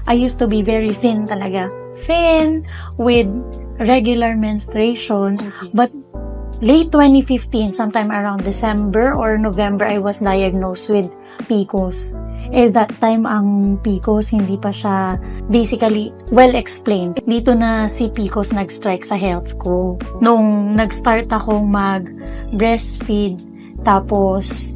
I used to be very thin talaga. Thin, with regular menstruation. Okay. But late 2015, sometime around December or November, I was diagnosed with PCOS. That time, ang PCOS, hindi pa siya basically well-explained. Dito na si PCOS nag-strike sa health ko. Nung nag-start akong mag-breastfeed, tapos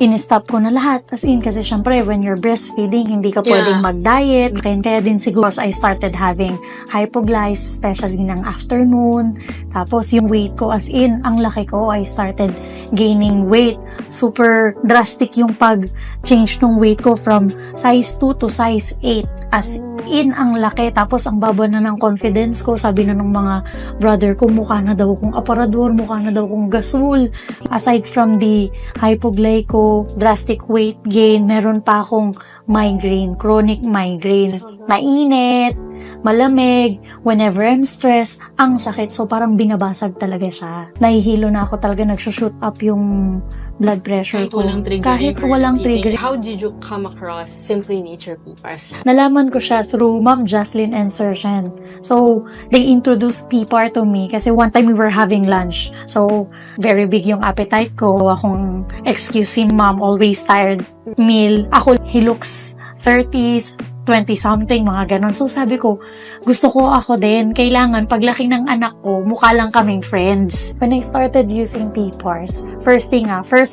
in-stop ko na lahat. As in, kasi syempre, when you're breastfeeding, hindi ka pwedeng mag-diet. Kaya din siguro, I started having hypoglyce, especially ng afternoon. Tapos, yung weight ko, as in, ang laki ko, I started gaining weight. Super drastic yung pag-change ng weight ko from size 2 to size 8. As in, ang laki. Tapos, ang baba na ng confidence ko. Sabi na ng mga brother ko, mukha na daw akong aparador, mukha na daw akong gasol. Aside from the hypoglyco, drastic weight gain, meron pa akong migraine, chronic migraine. Mainit, malamig, whenever I'm stressed, ang sakit. So, parang binabasag talaga siya. Nahihilo na ako talaga, nagsushoot up yung blood pressure ko. Kahit walang trigger. How did you come across Simply Nature PPARS? Nalaman ko siya through Ma'am Jocelyn and Sir Jhen. So, they introduced PPAR to me kasi one time we were having lunch. So, very big yung appetite ko. Akong excusing mom, always tired meal. Ako, he looks 30s, 20-something, mga ganon. So, sabi ko, gusto ko ako din. Kailangan, paglaki ng anak ko, mukha lang kaming friends. When I started using PPARS, first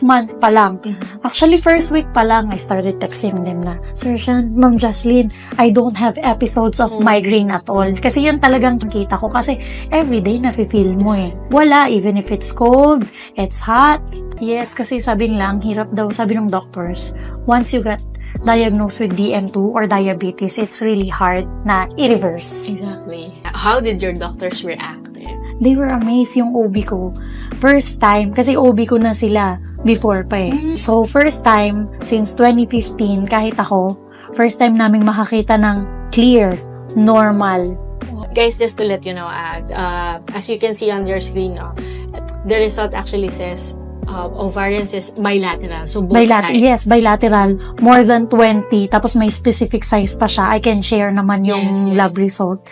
month pa lang. Actually, first week pa lang, I started texting them na, Sir Shyan, Ma'am Jocelyn, I don't have episodes of migraine at all. Kasi yun talagang kita ko. Kasi everyday, nafe-feel mo eh. Wala, even if it's cold, it's hot. Yes, kasi sabi nila, ang hirap daw, sabi ng doctors, once you got diagnosed with DM2 or diabetes, it's really hard na i-reverse. Exactly. How did your doctors react? They were amazed yung OB ko. First time, kasi OB ko na sila before pa eh. So, first time, since 2015, kahit ako, first time naming makakita ng clear, normal. Guys, just to let you know, as you can see on your screen, the result actually says ovarian is bilateral. So, both sides. Yes, bilateral. More than 20. Tapos may specific size pa siya. I can share naman yung lab result.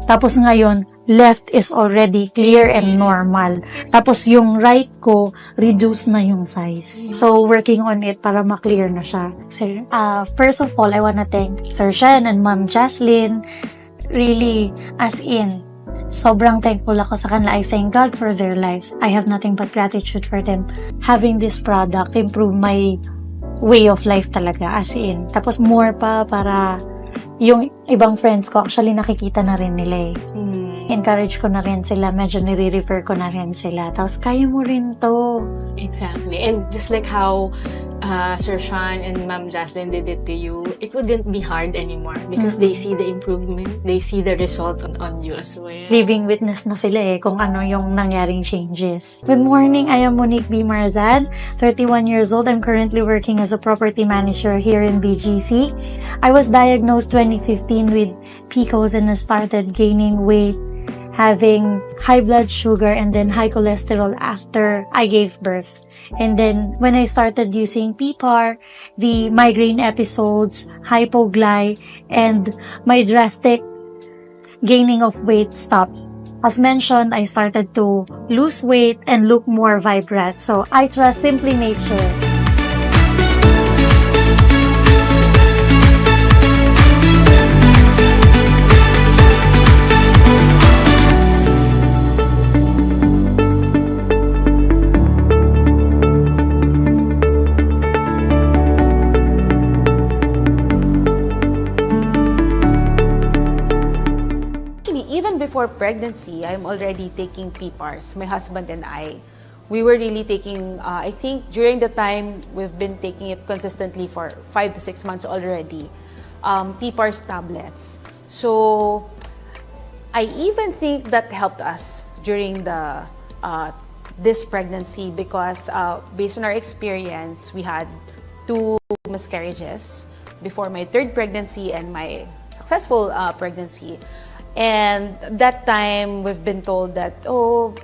Tapos ngayon, left is already clear and normal. Tapos yung right ko, reduce na yung size. So, working on it para ma-clear na siya. First of all, I wanna thank Sir Shyan and Ma'am Jocelyn. Really, as in, sobrang thankful ako sa kanila. I thank God for their lives. I have nothing but gratitude for them. Having this product improve my way of life talaga, as in. Tapos more pa para yung ibang friends ko, actually nakikita na rin nila eh. Encourage ko na rin sila, medyo nire-refer ko na rin sila. Tapos kaya mo rin to. Exactly. And just like how Sir Shyan and Ma'am Jocelyn did it to you, it wouldn't be hard anymore because they see the improvement, they see the result on you as well. Living witness na sila eh kung ano yung nangyaring changes. Good morning, I am Monique B. Marzad, 31 years old. I'm currently working as a property manager here in BGC. I was diagnosed 2015 with PCOS and I started gaining weight, having high blood sugar and then high cholesterol after I gave birth. And then when I started using PPAR, the migraine episodes, hypogly, and my drastic gaining of weight stopped. As mentioned, I started to lose weight and look more vibrant. So I trust Simply Nature. Before pregnancy, I'm already taking PPARS. My husband and I, we were really taking, I think during the time, we've been taking it consistently for 5 to 6 months already, PPARS tablets. So, I even think that helped us during the this pregnancy because based on our experience, we had 2 miscarriages before my 3rd pregnancy and my successful pregnancy. And that time, we've been told that, oh,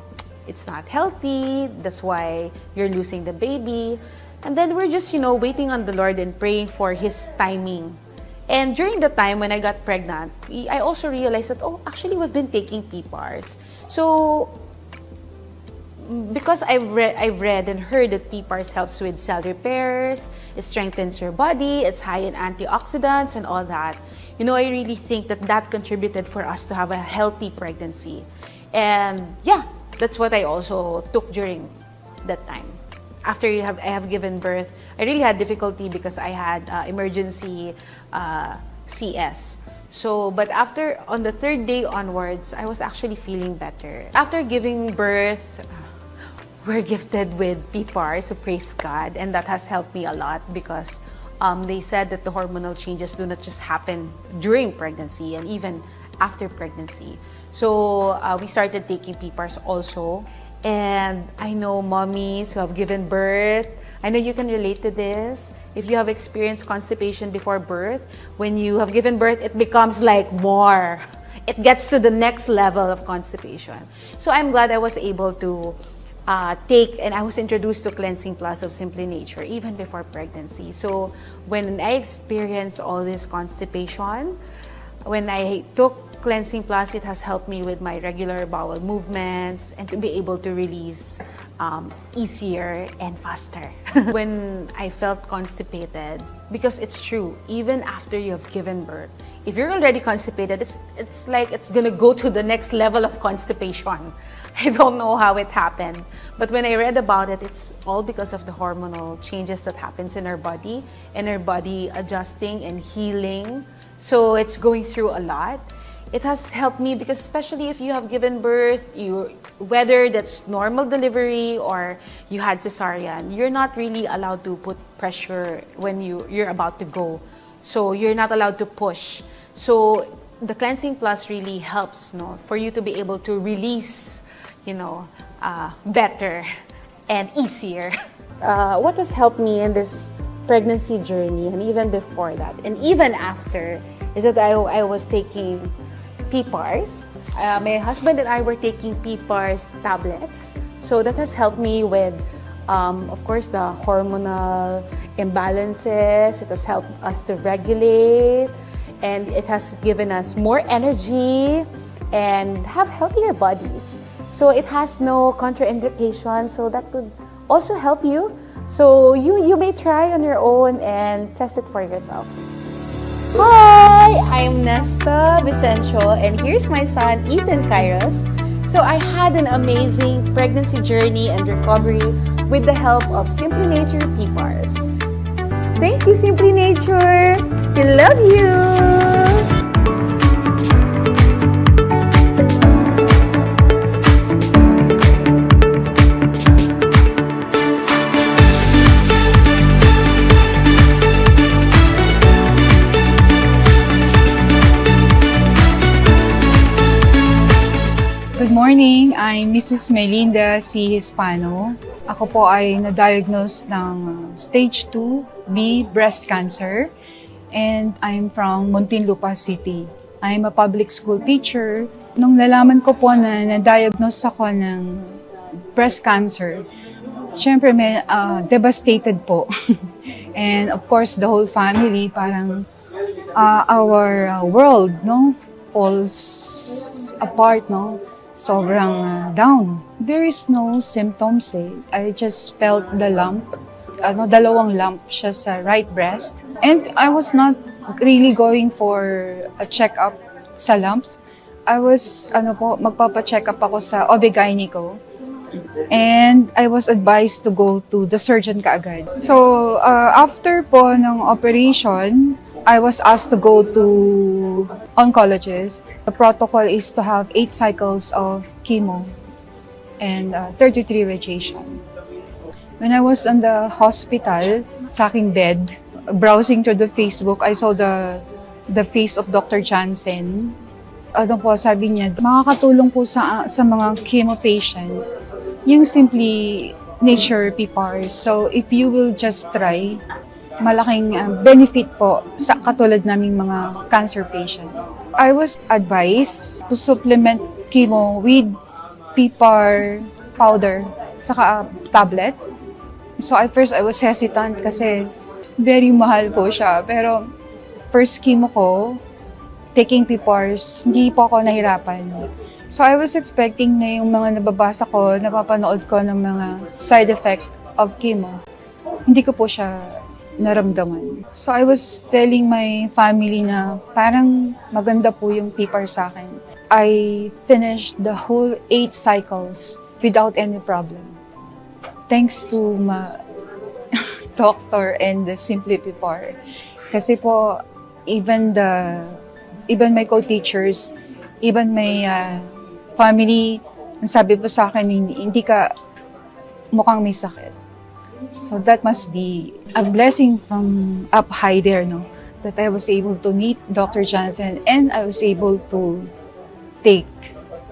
it's not healthy, that's why you're losing the baby. And then we're just, waiting on the Lord and praying for His timing. And during the time when I got pregnant, I also realized that, oh, actually we've been taking PPARS. So, because I've read and heard that PPARS helps with cell repairs, it strengthens your body, it's high in antioxidants and all that. You know, I really think that that contributed for us to have a healthy pregnancy. And yeah, that's what I also took during that time. After I have given birth, I really had difficulty because I had emergency CS. So, but after, on the 3rd day onwards, I was actually feeling better. After giving birth, we're gifted with PPARS, so praise God, and that has helped me a lot because they said that the hormonal changes do not just happen during pregnancy and even after pregnancy. So we started taking PPARS also. And I know mommies who have given birth, I know you can relate to this. If you have experienced constipation before birth, when you have given birth, it becomes like more. It gets to the next level of constipation. So I'm glad I was able to take, and I was introduced to Cleansing Plus of Simply Nature even before pregnancy. So when I experienced all this constipation, when I took Cleansing Plus, it has helped me with my regular bowel movements and to be able to release easier and faster. When I felt constipated, because it's true, even after you have given birth, if you're already constipated, it's like it's gonna go to the next level of constipation. I don't know how it happened, but when I read about it, it's all because of the hormonal changes that happens in our body and our body adjusting and healing. So it's going through a lot. It has helped me because especially if you have given birth, whether that's normal delivery or you had cesarean, you're not really allowed to put pressure when you're about to go. So you're not allowed to push. So the Cleansing Plus really helps, no, for you to be able to release, better and easier. What has helped me in this pregnancy journey and even before that and even after is that I was taking PPARS. My husband and I were taking PPARS tablets. So that has helped me with, of course, the hormonal imbalances. It has helped us to regulate, and it has given us more energy and have healthier bodies. So it has no contraindication, so that could also help you. So you may try on your own and test it for yourself. Hi, I'm Nesta Vicencio, and here's my son, Ethan Kairos. So I had an amazing pregnancy journey and recovery with the help of Simply Nature PPARS. Thank you, Simply Nature. We love you. Good morning, I'm Mrs. Melinda C. Hispano. Ako po ay na-diagnose ng stage 2B breast cancer and I'm from Muntinlupa City. I'm a public school teacher. Nung nalaman ko po na na-diagnose ako ng breast cancer, syempre may devastated po. And of course, the whole family, parang our world, no, falls apart, no. Sobrang down. There is no symptoms eh. I just felt the lump. Dalawang lump siya sa right breast. And I was not really going for a check-up sa lumps. I was, magpapa-check up ako sa OB-GYN ko. And I was advised to go to the surgeon kaagad. So, after po ng operation, I was asked to go to oncologist. The protocol is to have 8 cycles of chemo and 33 radiation. When I was in the hospital, sa aking bed, browsing through the Facebook, I saw the face of Dr. Jansen. Sabi niya, makakatulong po sa mga chemo patient, yung Simply Nature PPARS. So if you will just try, malaking benefit po sa katulad naming mga cancer patient. I was advised to supplement chemo with PPAR powder saka tablet. So at first I was hesitant kasi very mahal po siya. Pero first chemo ko, taking PPARS, hindi po ako nahirapan. So I was expecting na yung mga nababasa ko, napapanood ko ng mga side effect of chemo. Hindi ko po siya naramdaman. So I was telling my family na parang maganda po yung PPARS sa akin. I finished the whole 8 cycles without any problem. Thanks to my doctor and the Simply PPAR. Kasi po, even my co-teachers, even my family, ang sabi po sa akin, hindi ka mukhang may sakit. So that must be a blessing from up high there, no? That I was able to meet Dr. Jansen and I was able to take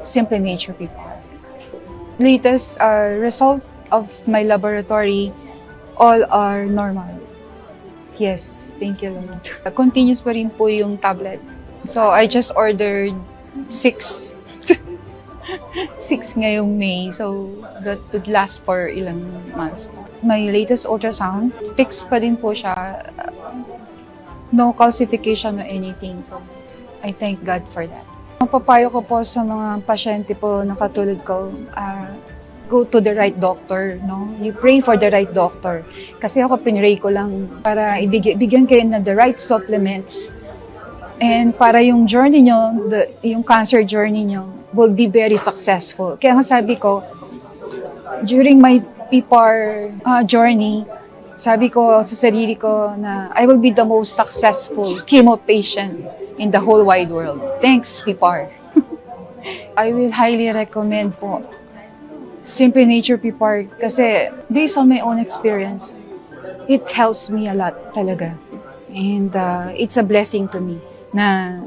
Simply Nature PPAR. Latest result of my laboratory, all are normal. Yes, thank you, Lord. Continuous pa rin po yung tablet. So I just ordered 6 ngayong May. So that would last for ilang months. My latest ultrasound, fixed pa din po siya. No calcification or anything. So I thank God for that. Ang papayo ko po sa mga pasyente po na katulad ko, go to the right doctor, no? You pray for the right doctor. Kasi ako pinray ko lang para bigyan kayo ng the right supplements. And para yung journey nyo, yung cancer journey nyo, will be very successful. Kaya nga sabi ko, during my PPAR journey, sabi ko sa sarili ko na I will be the most successful chemo patient in the whole wide world. Thanks, PPAR. I will highly recommend po Simply Nature PPAR kasi based on my own experience, it helps me a lot talaga. And it's a blessing to me na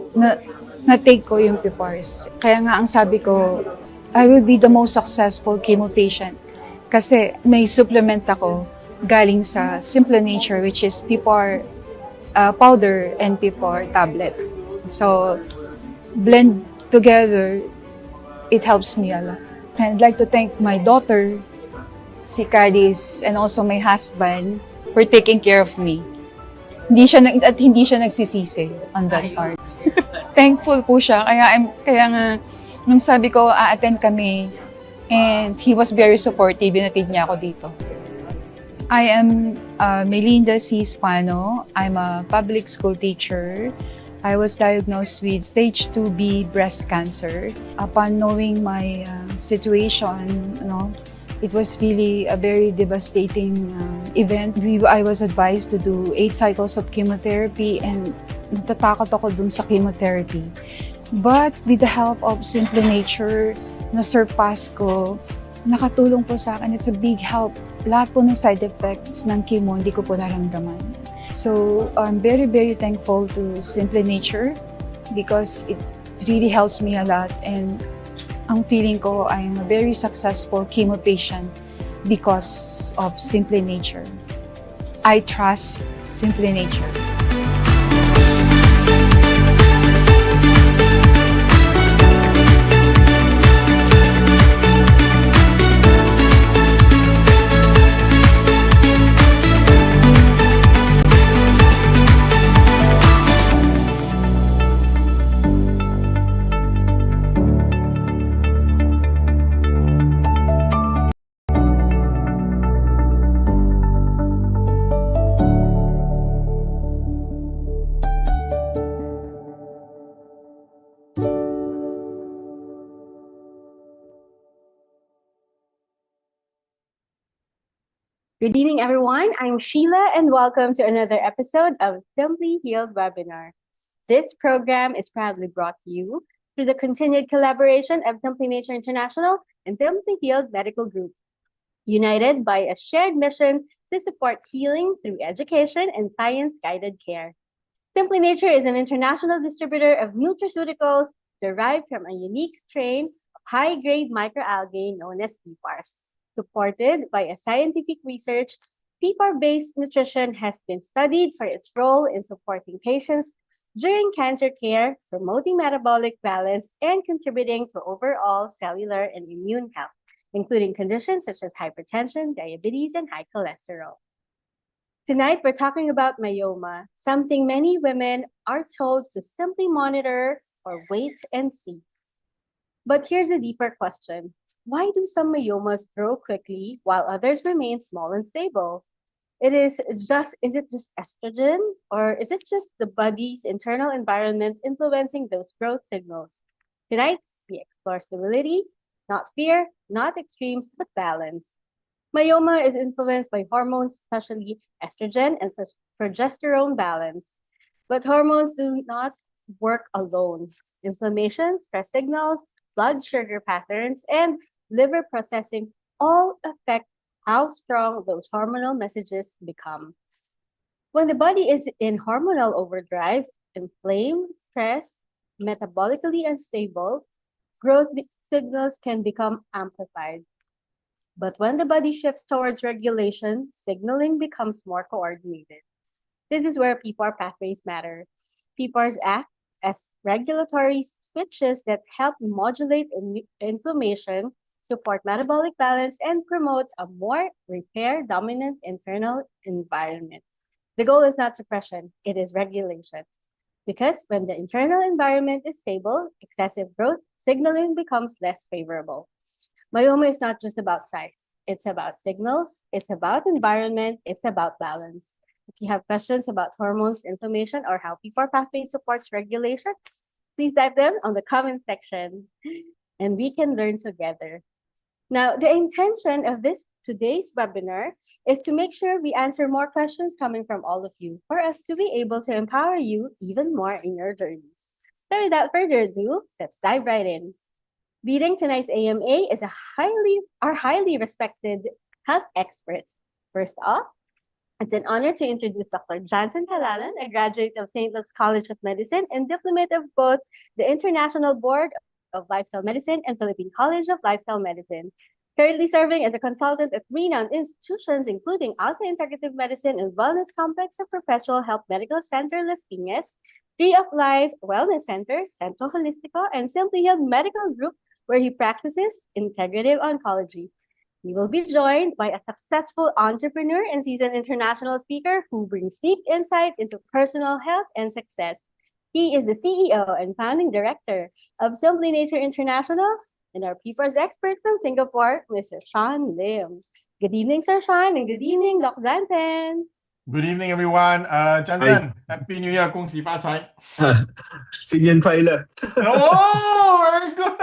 take ko yung PPARS. Kaya nga ang sabi ko, I will be the most successful chemo patient kasi may supplement ako galing sa Simply Nature, which is PPAR powder and PPAR tablet. So, blend together, it helps me a lot. And I'd like to thank my daughter, si Cadiz, and also my husband for taking care of me. Hindi siya nagsisisi on that part. Thankful po siya. Kaya nga, nung sabi ko, a-attend kami, and he was very supportive, binatid niya ako dito. I am Melinda C. Spano. I'm a public school teacher. I was diagnosed with stage 2B breast cancer. Upon knowing my situation, it was really a very devastating event. I was advised to do 8 cycles of chemotherapy and natatakot ako dun sa chemotherapy. But with the help of Simply Nature, na-surpass ko, nakatulong po sa akin. It's a big help. Lahat po ng side effects ng chemo, hindi ko po naramdaman. So I'm very, very thankful to Simply Nature because it really helps me a lot. And ang feeling ko, I'm a very successful chemo patient because of Simply Nature. I trust Simply Nature. Good evening, everyone. I'm Sheila, and welcome to another episode of Simply Healed Webinar. This program is proudly brought to you through the continued collaboration of Simply Nature International and Simply Healed Medical Group, united by a shared mission to support healing through education and science-guided care. Simply Nature is an international distributor of nutraceuticals derived from a unique strain of high-grade microalgae known as PPARS. Supported by a scientific research, PPAR-based nutrition has been studied for its role in supporting patients during cancer care, promoting metabolic balance, and contributing to overall cellular and immune health, including conditions such as hypertension, diabetes, and high cholesterol. Tonight, we're talking about myoma, something many women are told to simply monitor or wait and see. But here's a deeper question. Why do some myomas grow quickly while others remain small and stable? Is it just estrogen, or is it just the body's internal environment influencing those growth signals? Tonight, we explore stability, not fear, not extremes, but balance. Myoma is influenced by hormones, especially estrogen and progesterone balance. But hormones do not work alone. Inflammation, stress signals, blood sugar patterns, and liver processing all affect how strong those hormonal messages become. When the body is in hormonal overdrive, inflamed, stressed, metabolically unstable, signals can become amplified. But when the body shifts towards regulation, signaling becomes more coordinated. This is where PPAR pathways matter. PPARs act as regulatory switches that help modulate inflammation, support metabolic balance, and promote a more repair dominant internal environment. The goal is not suppression, it is regulation. Because when the internal environment is stable, excessive growth signaling becomes less favorable. Myoma is not just about size. It's about signals, it's about environment, it's about balance. If you have questions about hormones, inflammation, or how PPAR pathway supports regulation, please type them on the comment section and we can learn together. Now, the intention of today's webinar is to make sure we answer more questions coming from all of you for us to be able to empower you even more in your journeys. So without further ado, let's dive right in. Leading tonight's AMA is our highly respected health experts. First off, it's an honor to introduce Dr. Jansen, a graduate of St. Luke's College of Medicine and diplomat of both the International Board of Lifestyle Medicine and Philippine College of Lifestyle Medicine. Currently serving as a consultant at renowned institutions including Alta Integrative Medicine and Wellness Complex of Perpetual Health Medical Center Las Piñas, Tree of Life Wellness Center, Centro Holistico, and Simply Healed Medical Group, where he practices integrative oncology. He will be joined by a successful entrepreneur and seasoned international speaker who brings deep insight into personal health and success. He is the CEO and founding director of Simply Nature International and our PPARS expert from Singapore, Mr. Shyan Lim. Good evening, Sir Shyan, and good evening, Dr. Jansen. Good evening, everyone. Jansen, Happy New Year, 恭喜发财. 新年快乐. Oh, very good.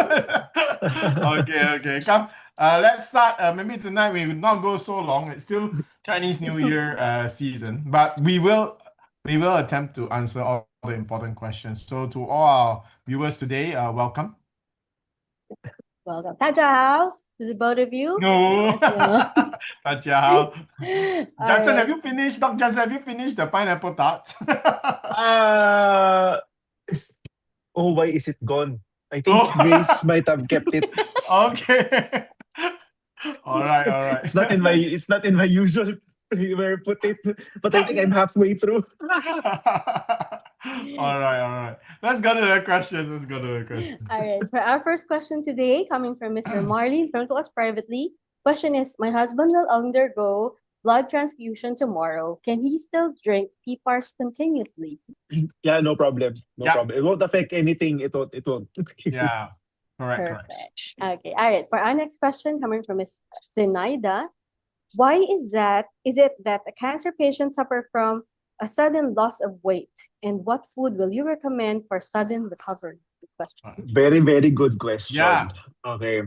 Okay. Come, let's start. Maybe tonight we will not go so long. It's still Chinese New Year season, but we will attempt to answer all the important questions. So to all our viewers today, welcome. Welcome. 大家好 to the both of you. No. 大家好. Jansen, right. have you finished? Dr. Jansen, have you finished the pineapple tart? Why is it gone? I think Grace might have kept it. Okay. All right. It's not in my usual where I put it, but I think I'm halfway through. All right. Let's go to the question. All right. For our first question today, coming from Mr. Marlene, from to us privately. Question is, my husband will undergo blood transfusion tomorrow. Can he still drink PPARS continuously? Yeah, no problem. No problem. It won't affect anything. It won't. Yeah. Correct. Perfect. Okay. All right. For our next question, coming from Ms. Zenaida. Why is it that a cancer patient suffer from a sudden loss of weight? And what food will you recommend for sudden recovery? Good question. Very, very good question. Yeah. Okay.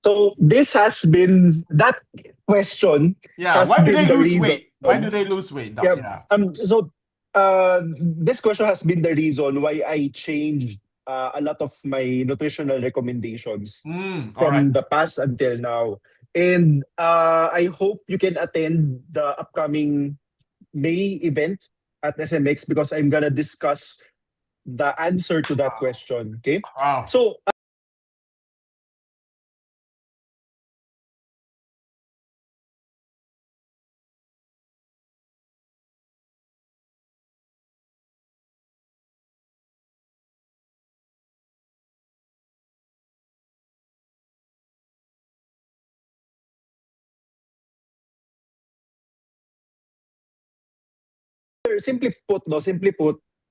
So this has been that question. Yeah. Why do they lose weight? Why do they lose weight? Yeah. This question has been the reason why I changed a lot of my nutritional recommendations from the past until now. And I hope you can attend the upcoming May event at SMX because I'm gonna discuss the answer to that question. Okay. Wow. So simply put,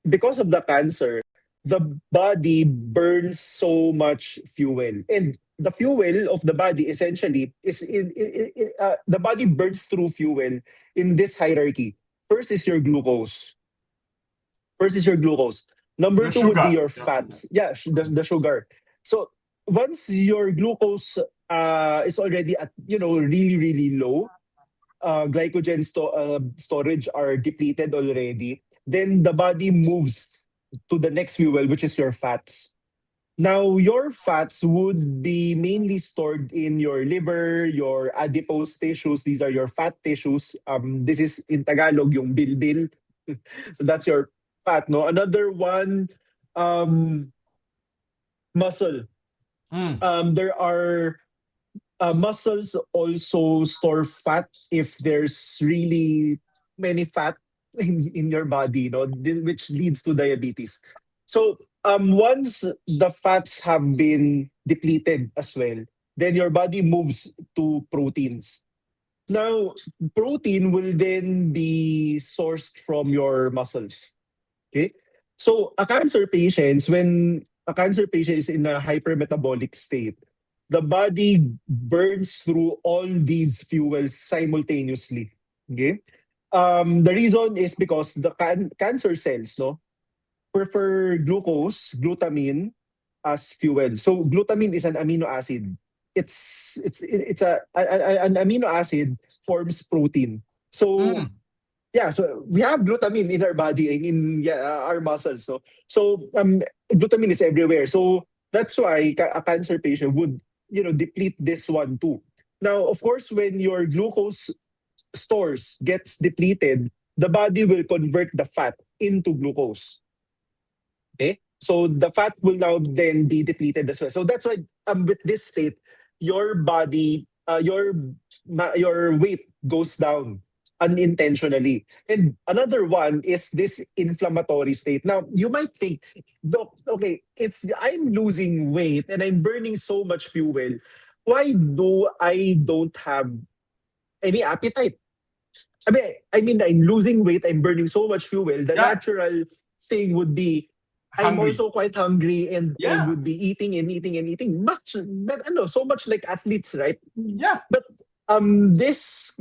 because of the cancer, the body burns so much fuel, and the fuel of the body essentially is the body burns through fuel in this hierarchy. First is your glucose. Number The two would be sugar. your fats. Yeah, the sugar. So once your glucose is already at really really low, glycogen storage are depleted already, then the body moves to the next fuel, which is your fats. Now, your fats would be mainly stored in your liver, your adipose tissues. These are your fat tissues. This is in Tagalog yung bilbil. So that's your fat, no? Another one, muscle. There are muscles also store fat if there's really many fat in your body, which leads to diabetes. So once the fats have been depleted as well, then your body moves to proteins. Now, protein will then be sourced from your muscles. Okay? So when a cancer patient is in a hypermetabolic state, the body burns through all these fuels simultaneously. Okay? The reason is because the cancer cells, prefer glutamine as fuel. So glutamine is an amino acid. An amino acid forms protein. So yeah, so we have glutamine in our body and in our muscles. So glutamine is everywhere. So that's why a cancer patient would deplete this one too. Now, of course, when your glucose stores gets depleted, the body will convert the fat into glucose. Okay, so the fat will now then be depleted as well. So that's why with this state, your body, your weight goes down unintentionally. And another one is this inflammatory state. Now, you might think, Doc, okay, if I'm losing weight and I'm burning so much fuel, why do I don't have any appetite? I mean, I'm losing weight, I'm burning so much fuel. The natural thing would be I'm Hungry. also quite hungry and I Yeah. would be eating and eating and eating. But so much like athletes, right? Yeah. But this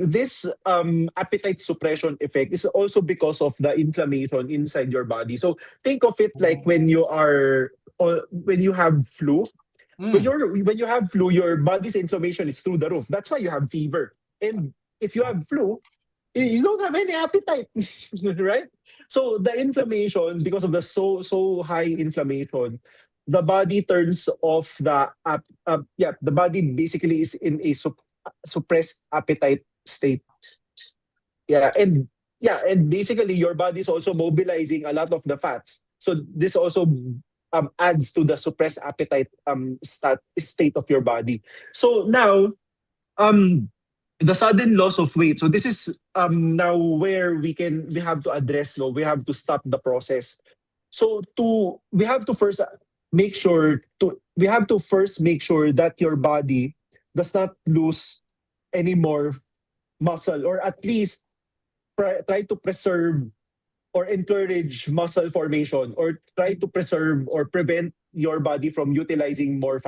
appetite suppression effect is also because of the inflammation inside your body. So think of it like when you have flu. When you have flu, your body's inflammation is through the roof. That's why you have fever. And if you have flu, you don't have any appetite, right? So the inflammation, because of the so high inflammation, the body turns off the body basically is in a suppressed appetite state. And basically your body is also mobilizing a lot of the fats. So this also adds to the suppressed appetite state of your body. So now the sudden loss of weight. So this is now where we have to address, we have to stop the process. So we have to first make sure that your body does not lose any more muscle, or at least try to preserve or encourage muscle formation, or try to preserve or prevent your body from utilizing more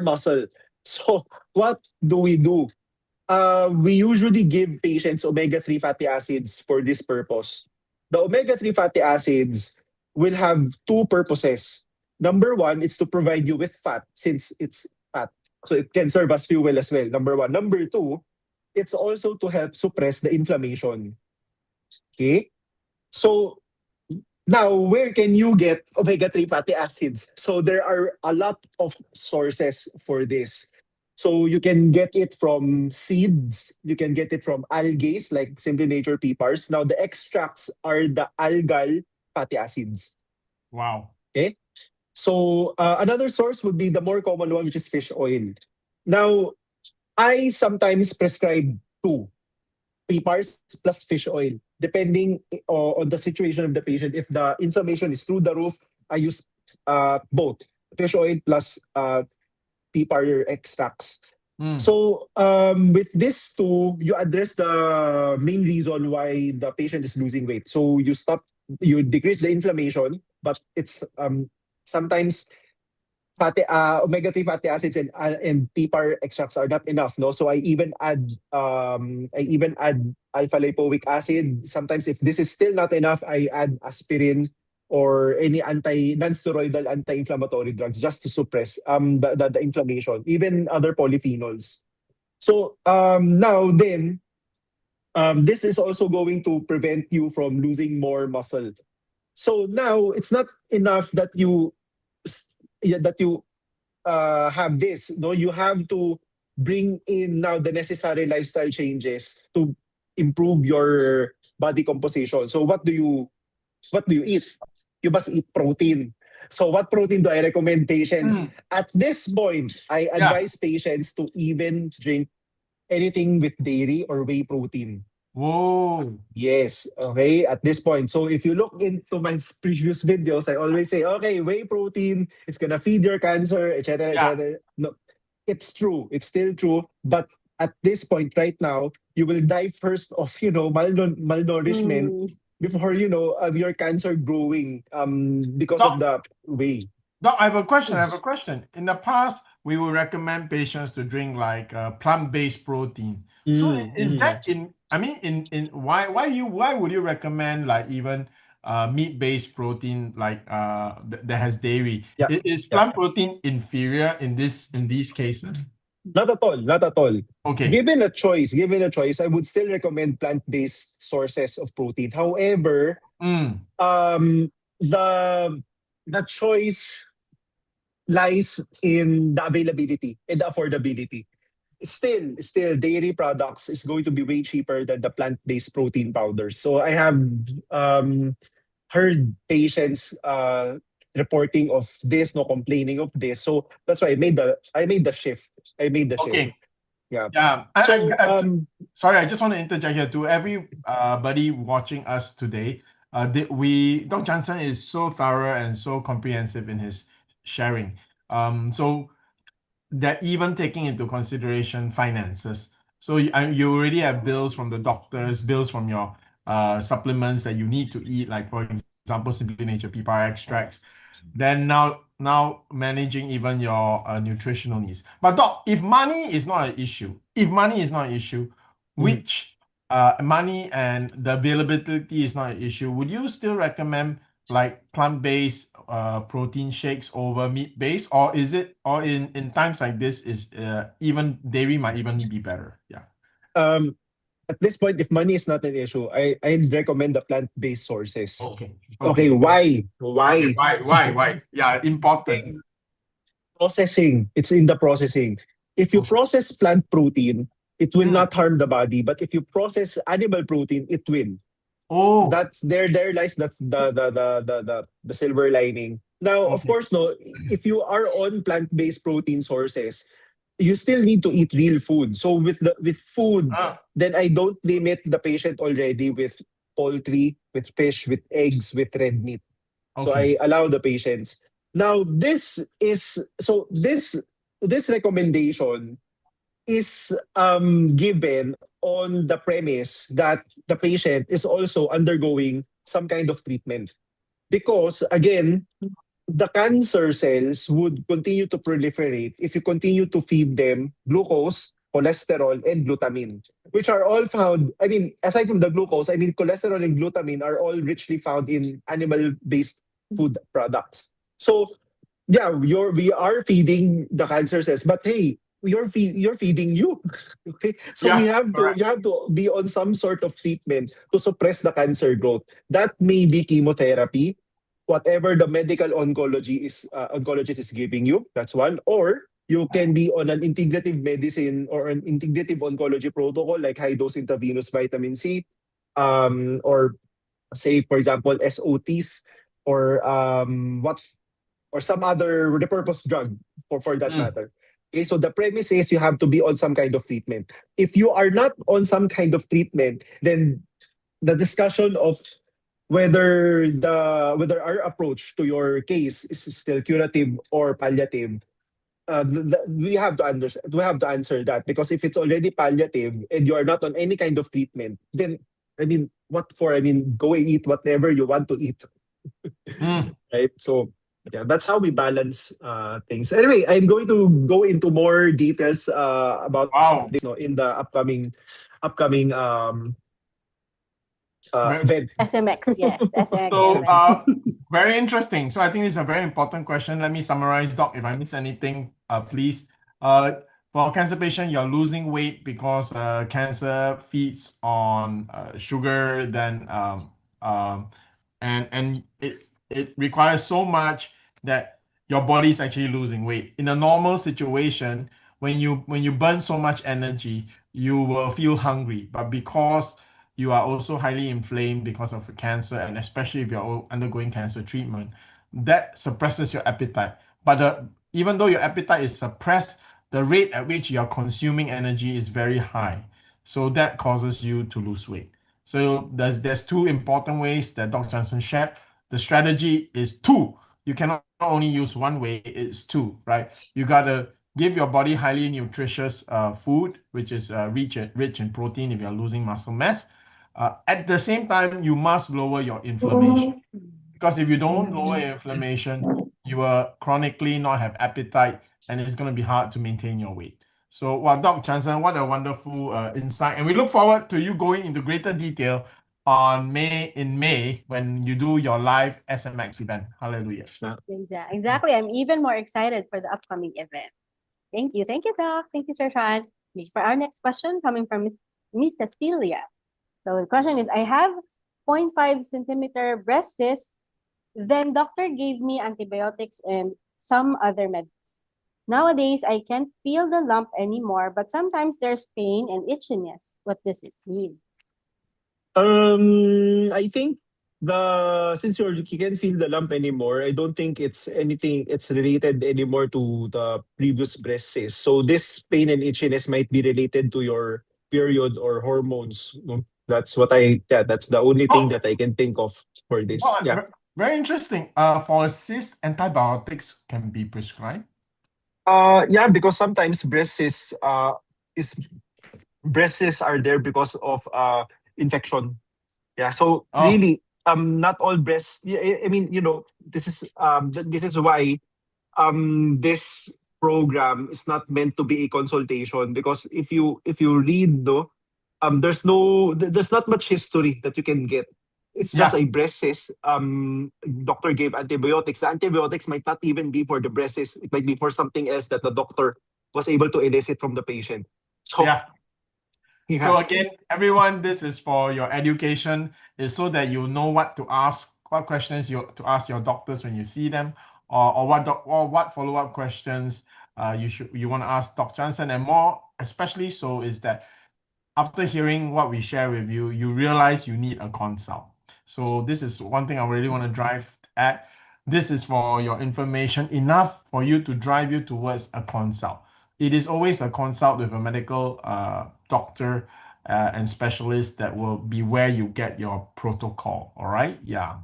muscle. So what do? We usually give patients omega-3 fatty acids for this purpose. The omega-3 fatty acids will have two purposes. Number one is to provide you with fat, since it's fat. So it can serve as fuel as well, number one. Number two, it's also to help suppress the inflammation. Okay? So now, where can you get omega-3 fatty acids? So there are a lot of sources for this. So you can get it from seeds, you can get it from algae like Simply Nature PPARS. Now the extracts are the algal fatty acids. Wow. Okay? So another source would be the more common one, which is fish oil. Now, I sometimes prescribe two, PPARS plus fish oil, depending on the situation of the patient. If the inflammation is through the roof, I use both fish oil plus PPAR extracts. So with this too, you address the main reason why the patient is losing weight. So you decrease the inflammation, but it's sometimes omega-3 fatty acids and PPAR extracts are not enough, no? So I even add alpha lipoic acid. Sometimes if this is still not enough, I add aspirin or any non-steroidal anti-inflammatory drugs just to suppress the inflammation, even other polyphenols. So now then, this is also going to prevent you from losing more muscle. So now it's not enough that you have this. No, you have to bring in now the necessary lifestyle changes to improve your body composition. So what do you eat? You must eat protein. So what protein do I recommend patients? At this point, I advise patients to even drink anything with dairy or whey protein. Whoa. Yes, okay, at this point. So if you look into my previous videos, I always say, okay, whey protein, it's gonna feed your cancer, etc., etc. No, it's true. It's still true. But at this point right now, you will die first of, malnourishment before, your cancer growing because of the whey. Doc, I have a question. In the past, we would recommend patients to drink like plant-based protein. So is that why would you recommend like even meat-based protein like that has dairy? Yeah. Is plant protein inferior in these cases? Not at all. Not at all. Okay. Given a choice, I would still recommend plant-based sources of protein. However, the choice lies in the availability and the affordability. Still, dairy products is going to be way cheaper than the plant-based protein powders. So I have heard patients reporting of this, no complaining of this. So that's why I made the shift. Okay. Yeah. Yeah. So Sorry, I just want to interject here to everybody watching us today. Dr. Jansen is so thorough and so comprehensive in his sharing. So that even taking into consideration finances. So you already have bills from the doctors, bills from your supplements that you need to eat, like for example, Simply Nature PPAR extracts. Then now managing even your nutritional needs. But doc, if money is not an issue, which money and the availability is not an issue, would you still recommend like plant-based protein shakes over meat-based, or in times like this is even dairy might even be better? Yeah. at this point, if money is not an issue, I recommend the plant-based sources. Okay. Why? Why? Yeah, important. Processing. It's in the processing. If you process plant protein, it will not harm the body. But if you process animal protein, it will. Oh. That's there lies the silver lining. Now, of course, no, if you are on plant-based protein sources, you still need to eat real food. So with food, then I don't limit the patient already with poultry, with fish, with eggs, with red meat. So I allow the patients. Now this recommendation is given on the premise that the patient is also undergoing some kind of treatment. Because again, the cancer cells would continue to proliferate if you continue to feed them glucose, cholesterol, and glutamine, which are all found, aside from the glucose, cholesterol and glutamine are all richly found in animal-based food products. So, yeah, we are feeding the cancer cells, but hey, you're feeding you. Okay, so you have to be on some sort of treatment to suppress the cancer growth. That may be chemotherapy, whatever the medical oncologist is giving you. That's one. Or you can be on an integrative medicine or an integrative oncology protocol like high dose intravenous vitamin C, or say for example SOTs, or some other repurposed drug for that matter. Okay, so the premise is you have to be on some kind of treatment. If you are not on some kind of treatment, then the discussion of whether our approach to your case is still curative or palliative we have to understand. We have to answer that, because if it's already palliative and you are not on any kind of treatment, then I mean, what for? I mean, go and eat whatever you want to eat, right? So yeah, that's how we balance things. Anyway, I'm going to go into more details about Wow. this, in the upcoming Very, event. SMX, yes, SMX so, event. very interesting. So I think it's a very important question. Let me summarize, Doc. If I miss anything, please. For cancer patient, you're losing weight because cancer feeds on sugar, then and it requires so much that your body is actually losing weight. In a normal situation, when you burn so much energy, you will feel hungry. But because you are also highly inflamed because of cancer, and especially if you're undergoing cancer treatment, that suppresses your appetite. But even though your appetite is suppressed, the rate at which you are consuming energy is very high. So that causes you to lose weight. So there's two important ways that Dr. Jansen shared. The strategy is two. You cannot only use one way, it's two, right? You gotta give your body highly nutritious food, which is rich in protein if you're losing muscle mass. At the same time, you must lower your inflammation. Because if you don't lower your inflammation, you will chronically not have appetite, and it's going to be hard to maintain your weight. So, well, Dr. Jansen, what a wonderful insight. And we look forward to you going into greater detail in May when you do your live SMX event. Hallelujah. Exactly. I'm even more excited for the upcoming event. Thank you. Thank you, Doc. Thank you, Sir Shyan. For our next question, coming from Miss Cecilia. So the question is, I have 0.5 centimeter breast cyst. Then doctor gave me antibiotics and some other meds. Nowadays, I can't feel the lump anymore, but sometimes there's pain and itchiness. What does it mean? I think since you can't feel the lump anymore, I don't think it's anything. It's related anymore to the previous breast cyst. So this pain and itchiness might be related to your period or hormones. No? That's what that's the only thing that I can think of for this. Well, Yeah. very interesting. For a cyst, antibiotics can be prescribed. Yeah, because sometimes is breast cysts are there because of infection. Yeah. So Oh, really, not all breasts. Yeah, I mean, this is why this program is not meant to be a consultation, because if you read though, there's not much history that you can get. It's just yeah. a breast cyst. Doctor gave antibiotics. The antibiotics might not even be for the breast cyst. It might be for something else that the doctor was able to elicit from the patient. So Yeah. yeah. So again, everyone, this is for your education, is so that you know what to ask, what questions to ask your doctors when you see them, or what follow-up questions you want to ask Dr. Jansen, and more especially so is that after hearing what we share with you, you realize you need a consult. So this is one thing I really want to drive at. This is for your information, enough for you to drive you towards a consult. It is always a consult with a medical doctor and specialist that will be where you get your protocol. All right? Yeah.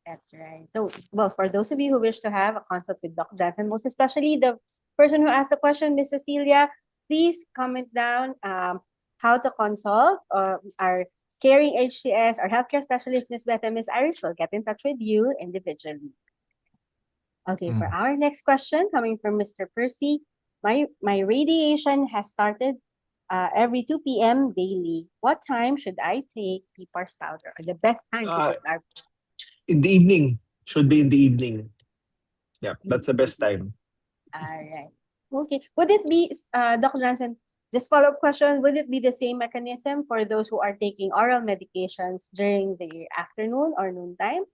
That's right. So, well, for those of you who wish to have a consult with Dr. Jansen, most especially the person who asked the question, Miss Cecilia, please comment down how to consult. Our caring HCS, our healthcare specialist, Miss Beth and Miss Iris, will get in touch with you individually. Okay, for our next question, coming from Mr. Percy, my radiation has started every 2 p.m. daily. What time should I take PPARS powder? Or the best time to take our in the evening. Should be in the evening. Yeah, that's the best time. All right. Okay. Would it be, Dr. Jansen, just follow-up question, would it be the same mechanism for those who are taking oral medications during the afternoon or noontime?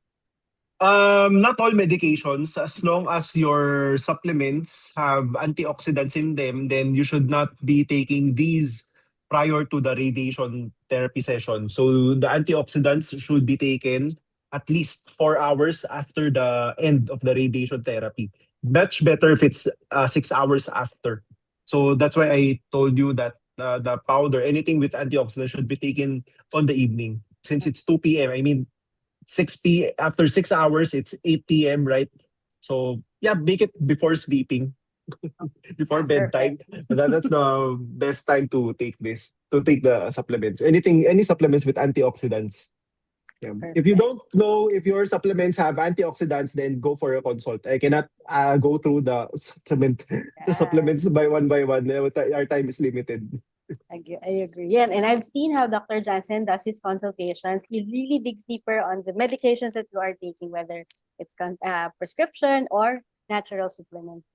Not all medications. As long as your supplements have antioxidants in them, then you should not be taking these prior to the radiation therapy session. So the antioxidants should be taken at least 4 hours after the end of the radiation therapy. Much better if it's 6 hours after. So that's why I told you that the powder, anything with antioxidants, should be taken on the evening. Since it's 2 p.m., I mean, after 6 hours, it's 8 p.m., right? So yeah, make it before sleeping. before bedtime. Perfect. That's the best time to take this, to take the supplements. Any supplements with antioxidants. Yeah. If you Perfect. don't know if your supplements have antioxidants, then go for a consult. I cannot go through the Yeah, supplements by one. Our time is limited. I agree. Yeah, and I've seen how Dr. Jansen does his consultations. He really digs deeper on the medications that you are taking, whether it's prescription or natural supplements.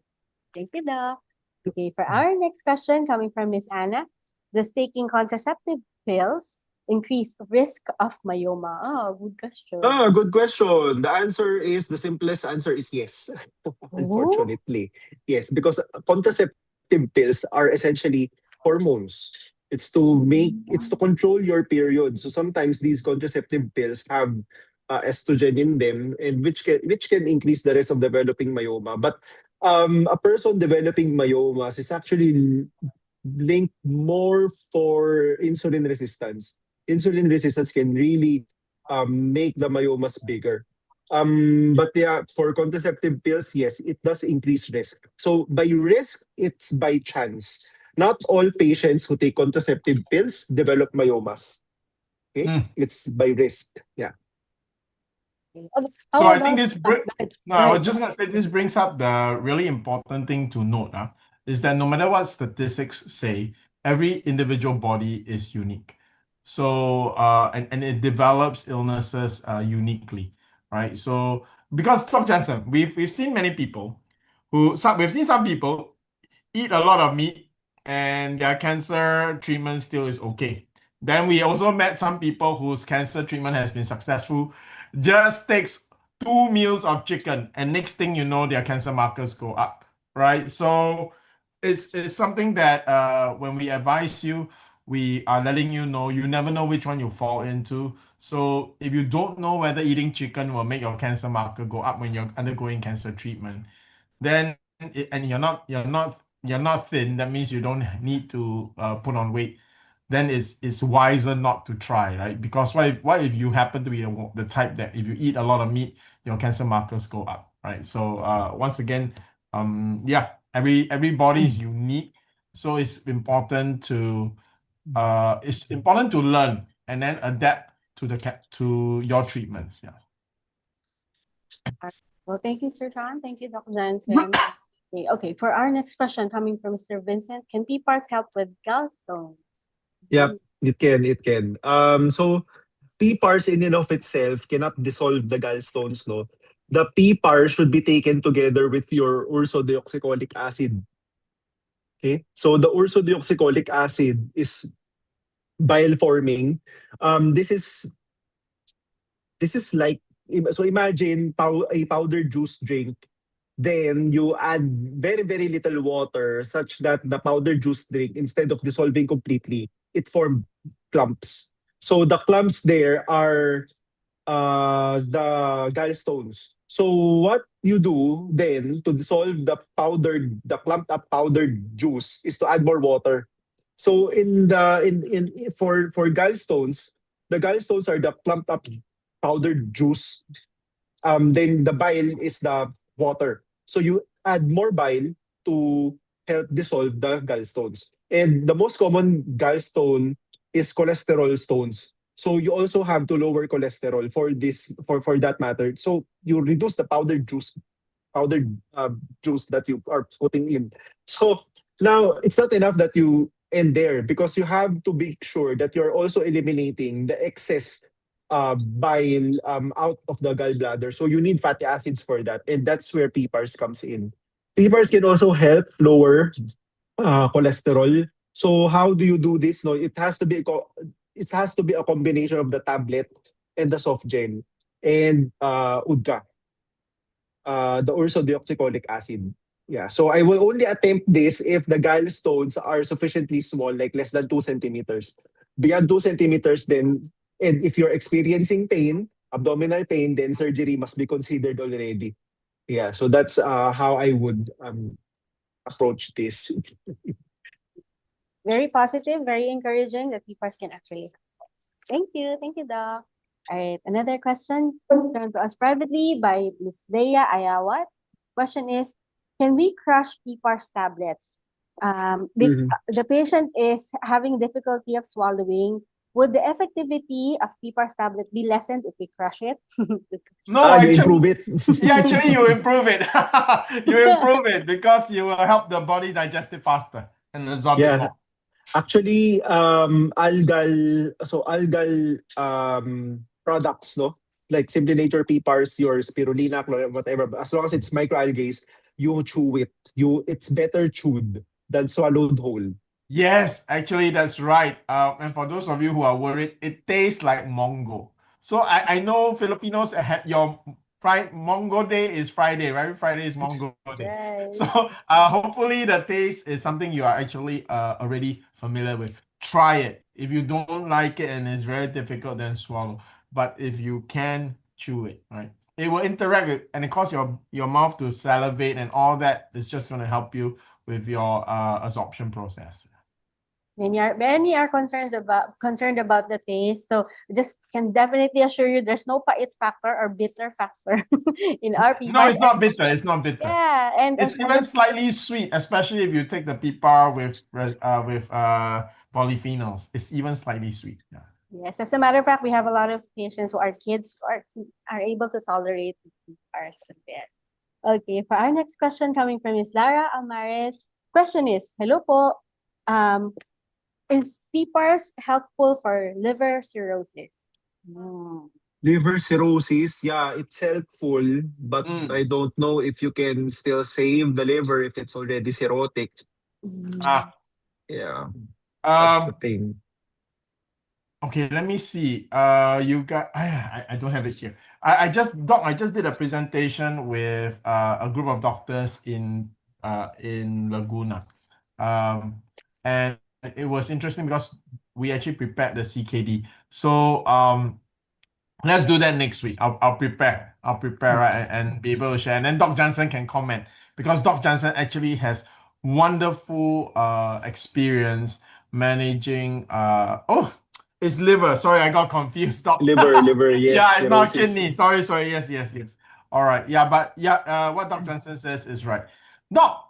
Thank you, Doc. Okay, for our next question coming from Miss Anna, does taking contraceptive pills increase risk of myoma? Oh, good question. Good question. The simplest answer is yes. Oh, Unfortunately, yes, because contraceptive pills are essentially hormones. It's to control your period. So sometimes these contraceptive pills have estrogen in them, and which can increase the risk of developing myoma. But a person developing myomas is actually linked more for insulin resistance. Insulin resistance can really make the myomas bigger. But yeah, for contraceptive pills, yes, it does increase risk. So by risk, it's by chance. Not all patients who take contraceptive pills develop myomas. Okay, it's by risk. Yeah. okay. So How I think about, this oh, bring. go ahead. No, Go I was ahead. just gonna say this brings up the really important thing to note. Is that no matter what statistics say, every individual body is unique. So and it develops illnesses uniquely, right? So because Dr. Jansen, we've seen many people we've seen some people eat a lot of meat and their cancer treatment still is okay. Then we also met some people whose cancer treatment has been successful, just takes 2 meals of chicken, and next thing you know, their cancer markers go up, right? So it's something that when we advise you, we are letting you know you never know which one you fall into. So if you don't know whether eating chicken will make your cancer marker go up when you're undergoing cancer treatment, then and you're not thin, that means you don't need to put on weight, then it's wiser not to try, right? Because what if you happen to be the type that if you eat a lot of meat, your cancer markers go up, right? So once again, yeah, every body is unique, so it's important to learn and then adapt to to your treatments. Yeah. Well, thank you, Sir John. Thank you, Dr. Jansen. Okay, for our next question coming from Mr. Vincent, can PPARS help with gallstones? Yeah, it can. It can. So PPARs in and of itself cannot dissolve the gallstones, no. The PPAR should be taken together with your ursodeoxycholic acid. Okay? So the ursodeoxycholic acid is bile forming. This is like, so imagine a powdered juice drink. Then you add very, very little water such that the powdered juice drink, instead of dissolving completely, it formed clumps. So the clumps there are the gallstones. So what you do then to dissolve the clumped up powdered juice is to add more water. So for gallstones, the gallstones are the clumped up powdered juice. Then the bile is the water. So you add more bile to help dissolve the gallstones. And the most common gallstone is cholesterol stones. So you also have to lower cholesterol for that matter. So you reduce the powdered juice that you are putting in. So now it's not enough that you end there, because you have to be sure that you're also eliminating the excess bile out of the gallbladder. So you need fatty acids for that, and that's where PPARS comes in. PPARS can also help lower cholesterol. So how do you do this? No, it has to be a combination of the tablet and the soft gel and UDCA, the ursodeoxycholic acid. Yeah, so I will only attempt this if the gallstones are sufficiently small, like less than 2 centimeters. Beyond 2 centimeters, then, and if you're experiencing pain, abdominal pain, then surgery must be considered already. Yeah, so that's how I would approach this. Very positive, very encouraging that PPARS can actually help. Thank you. Thank you, Doc. All right, another question turned to us privately by Miss Leia Ayawat. Question is, can we crush PPARS tablets? The patient is having difficulty of swallowing. Would the effectivity of PPARS tablet be lessened if we crush it? No, You improve actually, it. yeah, actually, you improve it. You improve it because you will help the body digest it faster and absorb it Yeah. more. Actually, algal products, no? Like Simply Nature PPARS, your spirulina, whatever. As long as it's microalgae, you chew it. It's better chewed than swallowed whole. Yes, actually, that's right. And for those of you who are worried, it tastes like mongo. So I know Filipinos your Mongo Day is Friday, right? Friday is Mongo Day. Right. So hopefully the taste is something you are actually already familiar with. Try it. If you don't like it and it's very difficult, then swallow. But if you can, chew it, right? It will interact with, and it cause your mouth to salivate and all that is just going to help you with your absorption process. Many are concerned about the taste. So just can definitely assure you there's no pait factor or bitter factor in our No, PPARS. it's not bitter. It's not bitter. Yeah, and It's even slightly sweet, especially if you take the pipar with polyphenols. It's even slightly sweet. Yeah. yes, as a matter of fact, we have a lot of patients who are kids who are able to tolerate PPARS as well. Okay, for our next question coming from Ms. Lara Almares. Question is, hello po. Is PPARS helpful for liver cirrhosis? Liver cirrhosis, yeah, it's helpful, but I don't know if you can still save the liver if it's already cirrhotic. Ah. Yeah, that's the thing. Okay, let me see. You got. I don't have it here. I just did a presentation with a group of doctors in Laguna, and it was interesting because we actually prepared the CKD. So let's do that next week. I'll prepare. Right, and be able to share. And then Doc Jansen can comment because Doc Jansen actually has wonderful experience managing it's liver. Sorry, I got confused. Stop. Liver, yes. Yeah, it's not cirrhosis. kidney. Sorry. Yes. All right. Yeah, but yeah, what Dr. Jansen says is right. Doc,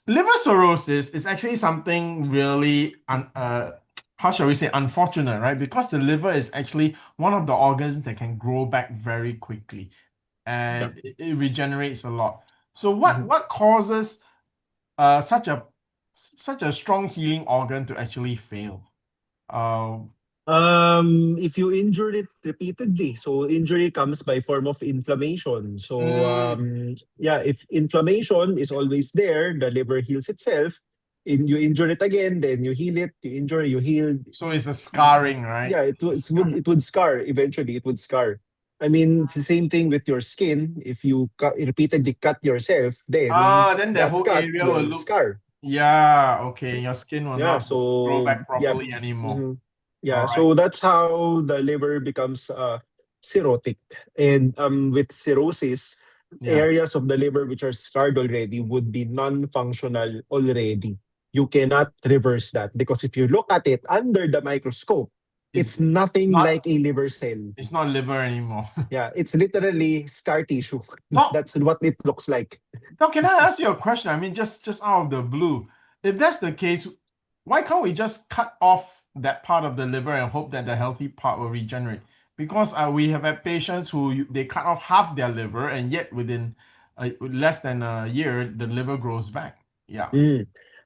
liver cirrhosis is actually something really how shall we say, unfortunate, right? Because the liver is actually one of the organs that can grow back very quickly and it regenerates a lot. So what causes such a strong healing organ to actually fail? If you injure it repeatedly, so injury comes by form of inflammation. So yeah, if inflammation is always there, the liver heals itself. You injure it again, then you heal it. You injure, you heal. So it's a scarring, right? Yeah, it would scar eventually. It would scar. I mean, it's the same thing with your skin. If you repeatedly cut yourself, then then the that whole cut area will will look. scar. Yeah, okay. Your skin will Yeah, not grow so back yeah, properly anymore. yeah. All So right. that's how the liver becomes cirrhotic, and with cirrhosis, Yeah. areas of the liver which are scarred already would be non-functional already. You cannot reverse that because if you look at it under the microscope, it's nothing not- like a liver cell. It's not liver anymore. Yeah, it's literally scar tissue. Doc, That's what it looks like. Doc, can I ask you a question? I mean, just out of the blue, if that's the case, why can't we just cut off that part of the liver and hope that the healthy part will regenerate? Because we have had patients who they cut off half their liver, and yet within less than a year, the liver grows back. Yeah.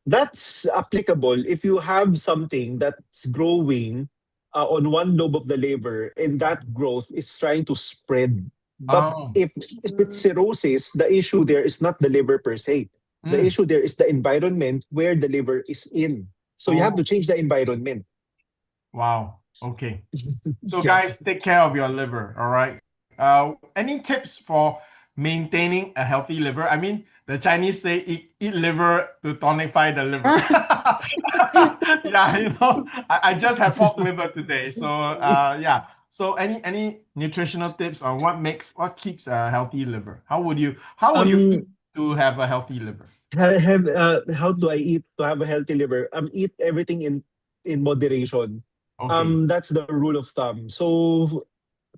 That's applicable if you have something that's growing on one lobe of the liver and that growth is trying to spread. But Oh. if it's cirrhosis, the issue there is not the liver per se. The issue there is the environment where the liver is in. So you have to change the environment. Wow. Okay. So Yeah. guys, take care of your liver. All right. Any tips for maintaining a healthy liver? I mean, the Chinese say eat liver to tonify the liver. Yeah, I just had pork liver today. So yeah. So any nutritional tips on what keeps a healthy liver? How would you eat to have a healthy liver? How do I eat to have a healthy liver? Eat everything in moderation. Okay. That's the rule of thumb. So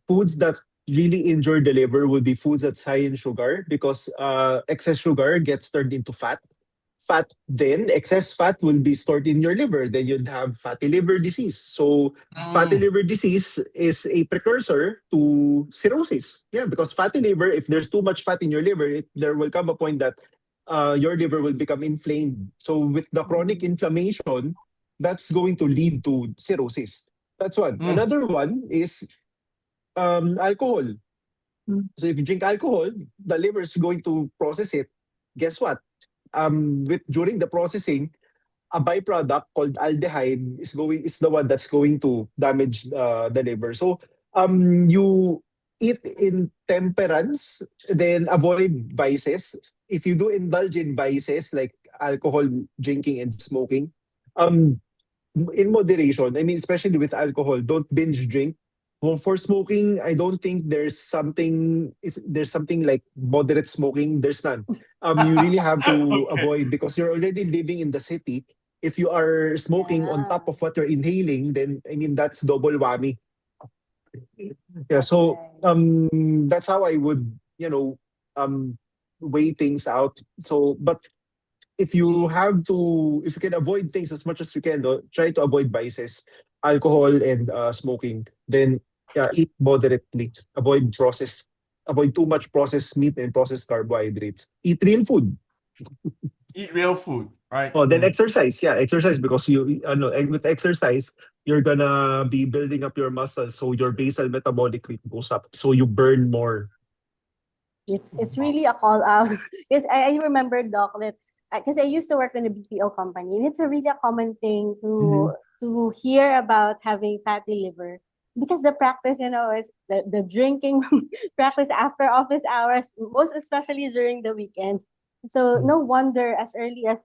foods that really injure the liver would be foods that's high in sugar because excess sugar gets turned into fat. Excess fat will be stored in your liver. Then you'd have fatty liver disease. So fatty liver disease is a precursor to cirrhosis. Yeah, because fatty liver, if there's too much fat in your liver, there will come a point that your liver will become inflamed. So with the chronic inflammation, that's going to lead to cirrhosis. That's one. Another one is alcohol. So if you drink alcohol, the liver is going to process it. Guess what? During the processing, a byproduct called aldehyde is the one that's going to damage the liver. So you eat in temperance, then avoid vices. If you do indulge in vices like alcohol, drinking, and smoking, um, in moderation. I mean, especially with alcohol, don't binge drink. Well, for smoking, I don't think there's something like moderate smoking. There's none. You really have to avoid because you're already living in the city. If you are smoking on top of what you're inhaling, then I mean that's double whammy. Yeah, so that's how I would, weigh things out. So but if you can avoid things as much as you can, though, try to avoid vices, alcohol and smoking. Then yeah, eat moderately. Avoid too much processed meat and processed carbohydrates. Eat real food. Eat real food, right? Oh, then exercise. Yeah, exercise because with exercise, you're gonna be building up your muscles, so your basal metabolic rate goes up, so you burn more. It's really a call out because I remember, Doc, that because I used to work in a BPO company, and it's a really a common thing to hear about having fatty liver because the practice, is the drinking practice after office hours, most especially during the weekends. So no wonder as early as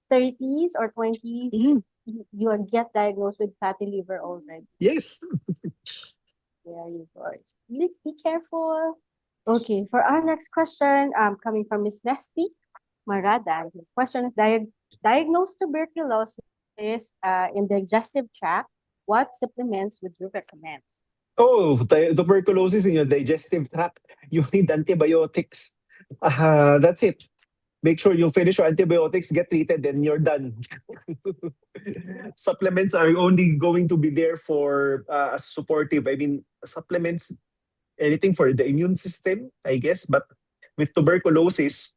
30s or 20s, you will get diagnosed with fatty liver already. Yes. Very good. Please be careful. Okay, for our next question, coming from Miss Nesty Marada. His question is diagnosed tuberculosis in the digestive tract. What supplements would you recommend? Oh, tuberculosis in your digestive tract. You need antibiotics. That's it. Make sure you finish your antibiotics, get treated, then you're done. Supplements are only going to be there for supportive. I mean, supplements, anything for the immune system, I guess. But with tuberculosis,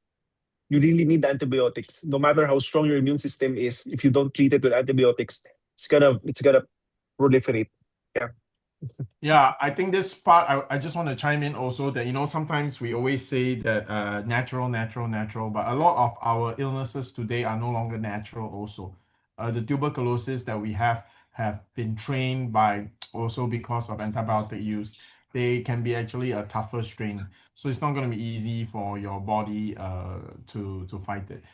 you really need antibiotics. No matter how strong your immune system is, if you don't treat it with antibiotics, it's gonna proliferate. Yeah. Yeah, I think this part, I just want to chime in also that, sometimes we always say that natural, but a lot of our illnesses today are no longer natural also. The tuberculosis that we have been trained by also because of antibiotic use. They can be actually a tougher strain. So it's not going to be easy for your body to fight it.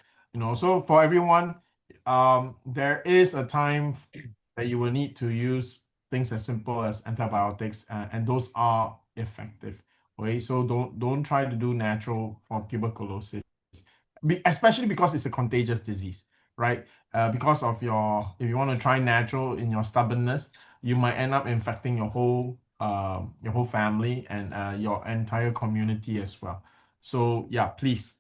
So for everyone, there is a time that you will need to use things as simple as antibiotics, and those are effective. Okay, so don't try to do natural for tuberculosis, especially because it's a contagious disease, right? Because of if you want to try natural in your stubbornness, you might end up infecting your whole family and your entire community as well. So yeah, please.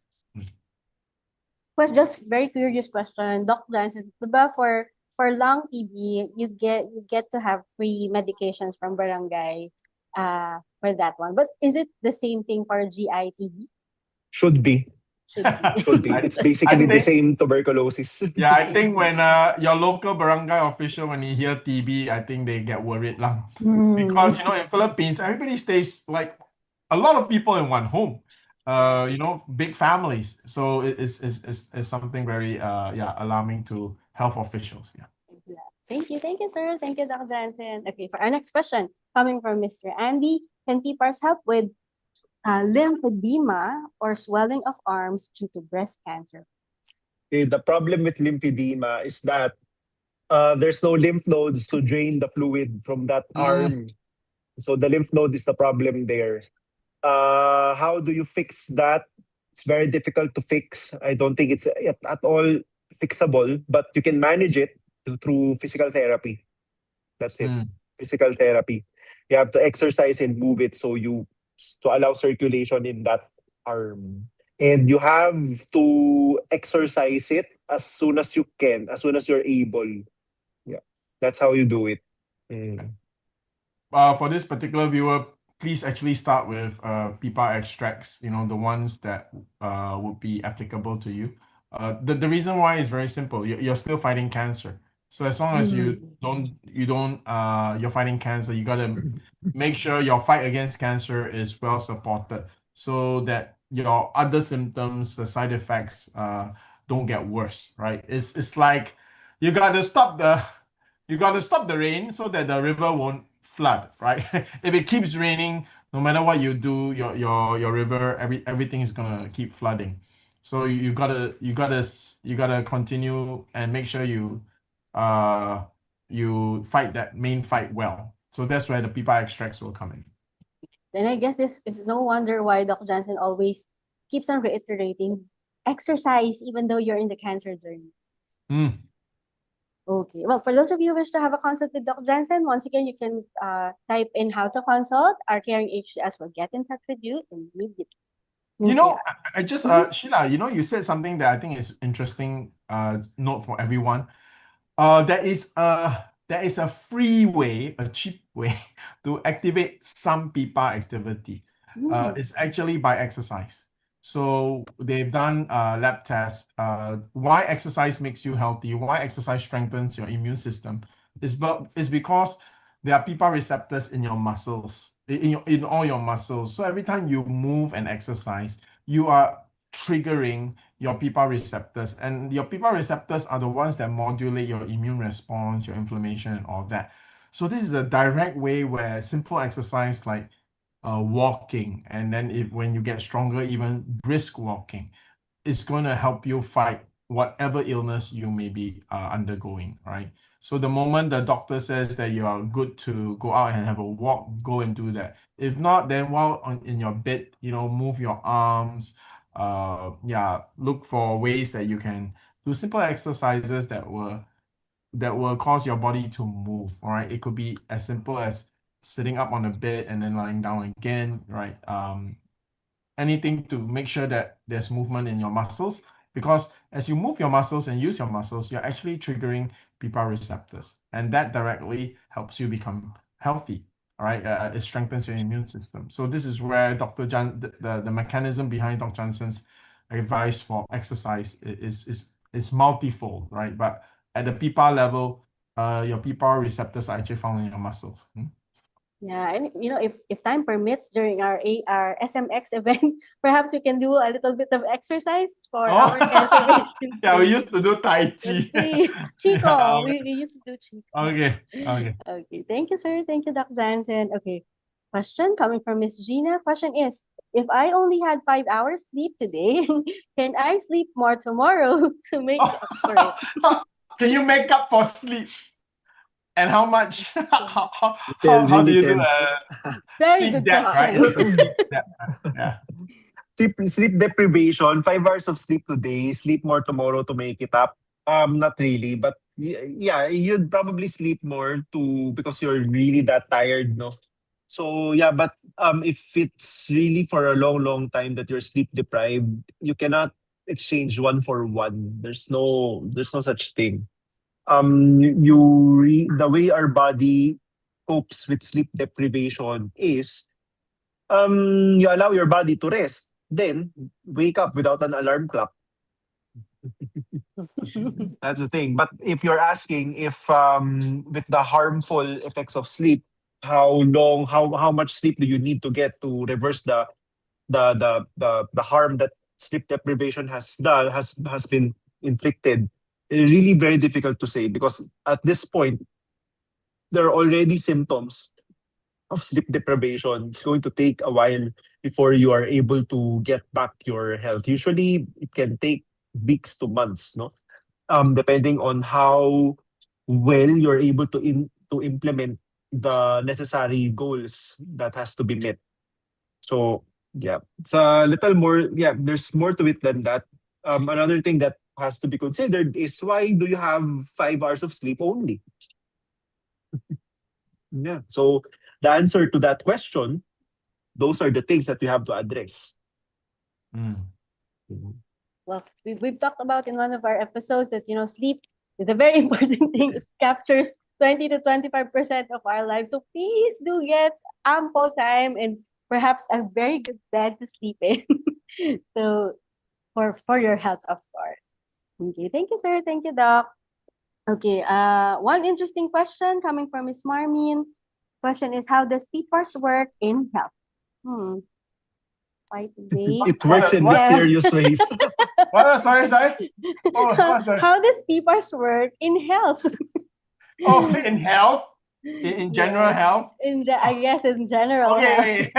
Just very curious question, Doc Jansen. Diba for lung TB, you get to have free medications from barangay for that one. But is it the same thing for GI TB? Should be. Should be. It's basically the same tuberculosis. Yeah, I think when your local barangay official, when he hear TB, I think they get worried lah. Because in Philippines, everybody stays like a lot of people in one home. Big families. So it's something very alarming to health officials. Yeah. Thank you, sir. Thank you, Dr. Jansen. Okay, for our next question, coming from Mr. Andy, can PPARS help with lymphedema or swelling of arms due to breast cancer? Okay, the problem with lymphedema is that there's no lymph nodes to drain the fluid from that arm. So the lymph node is the problem there. How do you fix that? It's very difficult to fix. I don't think it's at all fixable, but you can manage it through physical therapy. That's it. Physical therapy. You have to exercise and move it so you to allow circulation in that arm. And you have to exercise it as soon as you can, as soon as you're able. Yeah, that's how you do it. Mm. For this particular viewer, please actually start with PPAR extracts, the ones that would be applicable to you. The reason why is very simple. You're still fighting cancer. So as long as you're fighting cancer, you gotta make sure your fight against cancer is well supported so that your other symptoms, the side effects, don't get worse, right? It's like you gotta stop the rain so that the river won't flood, right? If it keeps raining, no matter what you do, your river, everything is gonna keep flooding. So you gotta continue and make sure you fight that main fight well. So that's where the PPAR extracts will come in. Then I guess this is no wonder why Doc Jansen always keeps on reiterating exercise even though you're in the cancer journey. Okay. Well, for those of you who wish to have a consult with Doc Jansen, once again, you can type in how to consult. Our caring HCS will get in touch with you immediately. I just Sheila, you said something that I think is interesting. Note for everyone. There is a free way, a cheap way to activate some PPAR activity. It's actually by exercise. So they've done lab tests. Why exercise makes you healthy? Why exercise strengthens your immune system? It's because there are PPAR receptors in your muscles, in all your muscles. So every time you move and exercise, you are triggering your PPAR receptors, and your PPAR receptors are the ones that modulate your immune response, your inflammation, and all that. So this is a direct way where simple exercise like walking, and then when you get stronger, even brisk walking, is going to help you fight whatever illness you may be undergoing, right? So the moment the doctor says that you are good to go out and have a walk, go and do that. If not, then while in your bed, move your arms. Look for ways that you can do simple exercises that will cause your body to move. All right, it could be as simple as sitting up on a bed and then lying down again, right? Anything to make sure that there's movement in your muscles, because as you move your muscles and use your muscles, you're actually triggering PPAR receptors, and that directly helps you become healthy. All right, it strengthens your immune system. So this is where the mechanism behind Dr. Jansen's advice for exercise is multifold, right? But at the PPAR level, your PPAR receptors are actually found in your muscles. Yeah, and if time permits during our SMX event, perhaps we can do a little bit of exercise for our cancer patients. Yeah, we used to do Tai Chi. Chico, we used to do Chico. Okay. Okay, thank you, sir. Thank you, Dr. Jansen. Okay, question coming from Miss Gina. Question is, if I only had 5 hours sleep today, can I sleep more tomorrow to make up for it? Can you make up for sleep? And how much? How do you do Very sleep good debt, right? question. It's a sleep debt. Yeah. Sleep deprivation, 5 hours of sleep today, sleep more tomorrow to make it up. Not really, but yeah, you'd probably sleep more too because you're really that tired, no? So yeah, but if it's really for a long time that you're sleep deprived, you cannot exchange one for one. There's no such thing. The way our body copes with sleep deprivation is you allow your body to rest, then wake up without an alarm clock. That's the thing. But if you're asking if with the harmful effects of sleep, how much sleep do you need to get to reverse the harm that sleep deprivation has been inflicted? Really very difficult to say, because at this point there are already symptoms of sleep deprivation. It's going to take a while before you are able to get back your health. Usually it can take weeks to months, no? Depending on how well you're able to implement the necessary goals that has to be met. So yeah, it's a little more. Yeah, there's more to it than that. Another thing that has to be considered is, why do you have 5 hours of sleep only? Yeah. So the answer to that question those are the things that you have to address. Well, we've talked about in one of our episodes that, sleep is a very important thing. It captures 20 to 25% of our lives. So please do get ample time and perhaps a very good bed to sleep in. So for your health, of course. Okay, thank you, sir. Thank you, Doc. Okay, one interesting question coming from Miss Marmin. Question is, how does PPARS work in health? Quite vague. It works in What? mysterious ways. Sorry. Oh, what's that? How does PPARS work in health? Oh, in health? In general health? I guess in general health. Okay.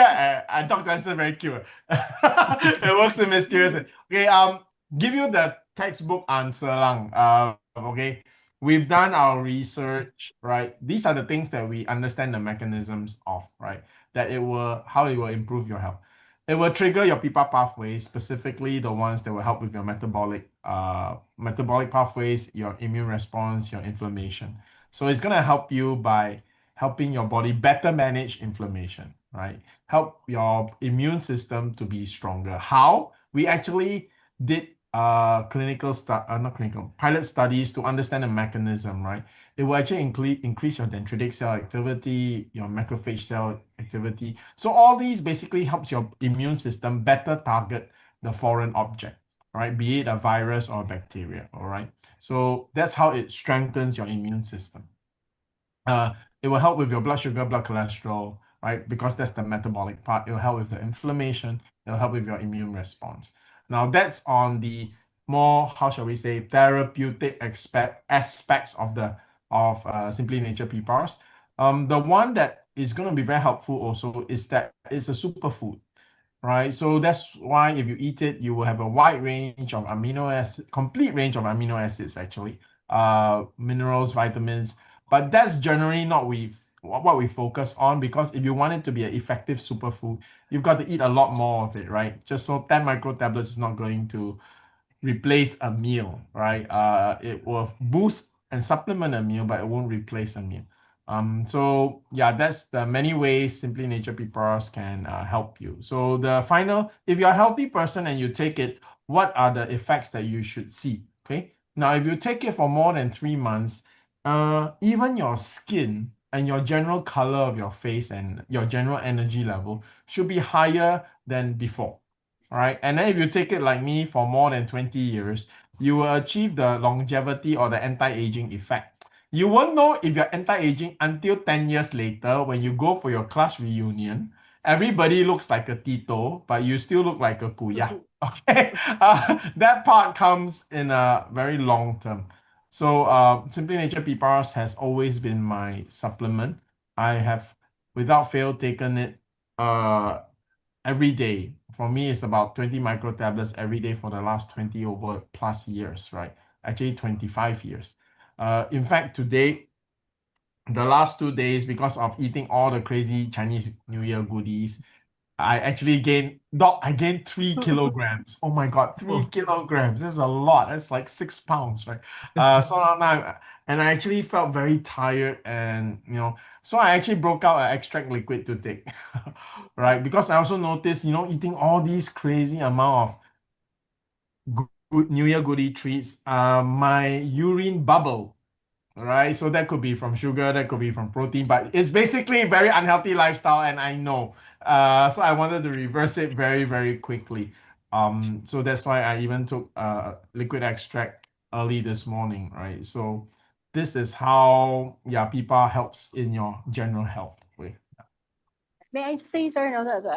Dr. Jansen very cute. It works in mysterious. Okay, give you the textbook answer lang. Okay. We've done our research, right? These are the things that we understand the mechanisms of, right? How it will improve your health. It will trigger your PPAR pathways, specifically the ones that will help with your metabolic pathways, your immune response, your inflammation. So it's gonna help you by helping your body better manage inflammation, right? Help your immune system to be stronger. How? We actually did pilot studies to understand the mechanism, right? It will actually increase your dendritic cell activity, your macrophage cell activity. So all these basically helps your immune system better target the foreign object, right? Be it a virus or a bacteria, all right? So that's how it strengthens your immune system. It will help with your blood sugar, blood cholesterol, right? Because that's the metabolic part. It will help with the inflammation. It will help with your immune response. Now that's on the more, how shall we say, therapeutic aspects of Simply Nature PPARS. The one that is going to be very helpful also is that it's a superfood, right? So that's why if you eat it, you will have a wide range of complete range of amino acids actually, minerals, vitamins. But that's generally not what we focus on, because if you want it to be an effective superfood, you've got to eat a lot more of it, right? Just so 10 micro tablets is not going to replace a meal, right? It will boost and supplement a meal, but it won't replace a meal. So yeah, that's the many ways Simply Nature PPARS can help you. So if you're a healthy person and you take it, what are the effects that you should see? Okay. Now, if you take it for more than 3 months, even your skin and your general color of your face and your general energy level should be higher than before. All right. And then if you take it like me for more than 20 years, you will achieve the longevity or the anti-aging effect. You won't know if you're anti-aging until 10 years later when you go for your class reunion. Everybody looks like a Tito, but you still look like a Kuya. Okay. That part comes in a very long term. So Simply Nature PPARS has always been my supplement. I have, without fail, taken it every day. For me, it's about 20 micro tablets every day for the last 20 over plus years, right? Actually, 25 years. In fact, today, the last 2 days, because of eating all the crazy Chinese New Year goodies, I gained 3 kilograms. Oh my God, 3 kilograms. That's a lot. That's like 6 pounds, right? So now, and I actually felt very tired, and so I actually broke out an extract liquid to take, right? Because I also noticed, eating all these crazy amount of good New Year goodie treats, my urine bubble. Right, so that could be from sugar, that could be from protein, but it's basically a very unhealthy lifestyle, and I know. So I wanted to reverse it very, very quickly. So that's why I even took liquid extract early this morning, right? So this is how PPAR helps in your general health way. May I just say, sir,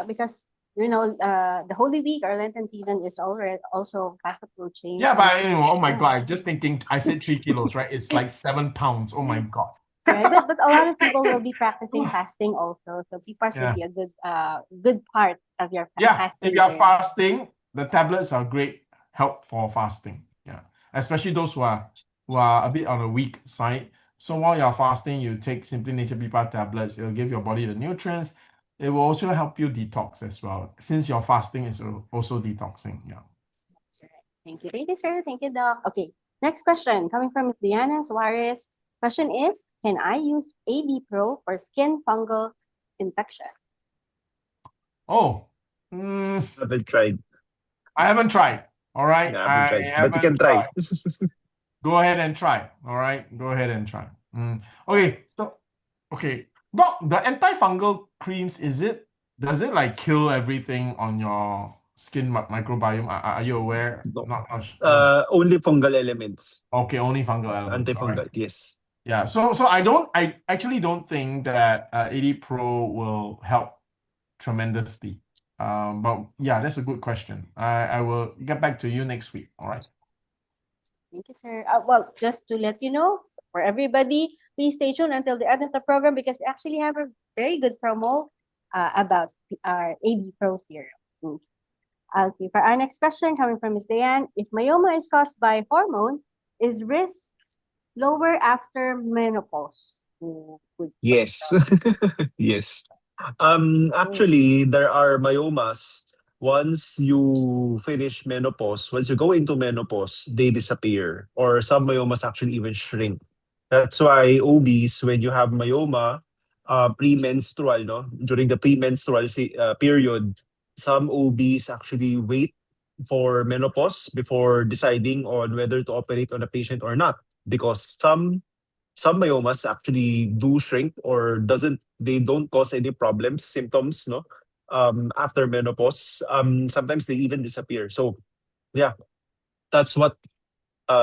because the Holy Week or Lenten season is already also fast approaching. Yeah, but oh my God, just thinking, I said 3 kilos, right? It's like 7 pounds. Oh my God. Right, but a lot of people will be practicing fasting also. So PPARS will be a good part of your fasting. If you're fasting, the tablets are great help for fasting. Yeah, especially those who are a bit on the weak side. So while you're fasting, you take Simply Nature PPAR tablets. It'll give your body the nutrients. It will also help you detox as well, since your fasting is also detoxing. Yeah. That's right. Thank you, sir. Thank you, Doc. Okay, next question coming from Ms. Diana Suarez. Question is, can I use AB Pro for skin fungal infection? Oh, Haven't tried. I haven't tried. All right, Yeah, I haven't I tried. But you haven't can try. tried. Go ahead and try. All right, go ahead and try. Okay, so okay, Doc, the antifungal creams, does it like kill everything on your skin microbiome? Are you aware? No. Not sure. Only fungal elements. Okay, only fungal elements. All right. Antifungal, yes. Yeah. So I actually don't think that 80 Pro will help tremendously. But yeah, that's a good question. I will get back to you next week. All right. Thank you, sir. Well, just to let you know, for everybody, please stay tuned until the end of the program because we actually have a very good promo about our AB Pro serum. Okay, for our next question coming from Ms. Diane, if myoma is caused by hormone, is risk lower after menopause? Good Yes. Yes. question. Actually, there are myomas. Once you finish menopause, once you go into menopause, they disappear. Or some myomas actually even shrink. That's why OBs, when you have myoma, premenstrual, no? During the premenstrual period, some OBs actually wait for menopause before deciding on whether to operate on a patient or not. Because some myomas actually do shrink or they don't cause any problems, symptoms, no? After menopause. Sometimes they even disappear. So yeah, that's what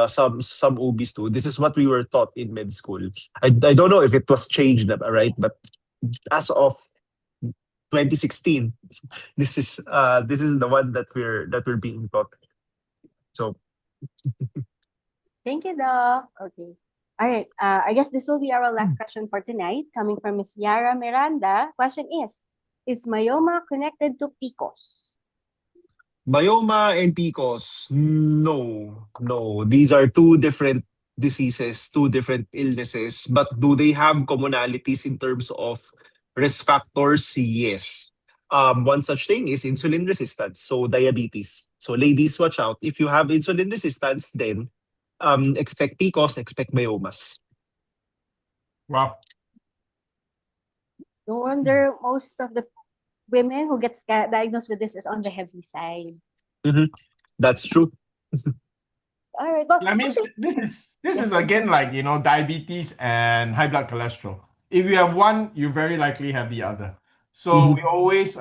some OBs do. This is what we were taught in med school. I don't know if it was changed, right? But as of 2016, this is the one that we're being taught. So Thank you, Doc. Okay. All right. I guess this will be our last question for tonight, coming from Ms. Yara Miranda. Question is myoma connected to PCOS? myoma and PCOS, no. These are two different diseases, two different illnesses. But do they have commonalities in terms of risk factors? Yes. One such thing is insulin resistance, so diabetes. So ladies, watch out. If you have insulin resistance, then expect PCOS, expect myomas. Wow. No wonder most of the women who get diagnosed with this is on the heavy side. That's true. All right. Well, I mean, this is again like diabetes and high blood cholesterol. If you have one, you very likely have the other. So we always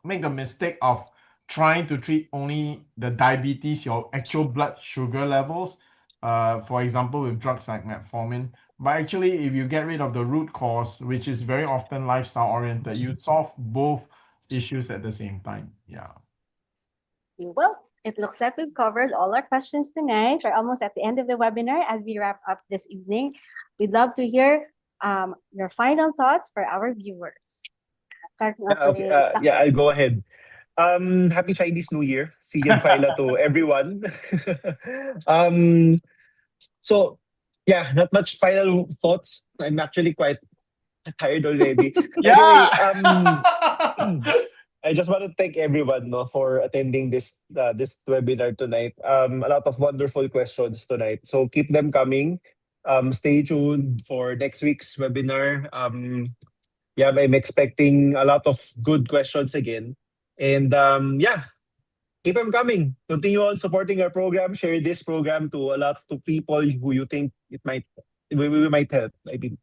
make the mistake of trying to treat only the diabetes, your actual blood sugar levels. For example, with drugs like metformin. But actually, if you get rid of the root cause, which is very often lifestyle oriented, you solve both issues at the same time. Yeah. well, it looks like we've covered all our questions tonight. We're almost at the end of the webinar as we wrap up this evening. We'd love to hear your final thoughts for our viewers. Starting off Okay, with yeah, I'll go ahead. Happy Chinese New Year. Siyan Kaila to everyone. So yeah, not much final thoughts. I'm actually quite tired already. Anyway, Yeah. I just want to thank everyone, no, for attending this webinar tonight. A lot of wonderful questions tonight. So keep them coming. Stay tuned for next week's webinar. Yeah, I'm expecting a lot of good questions again. And yeah, keep them coming. Continue on supporting our program. Share this program to a lot of people who you think we might help. I mean,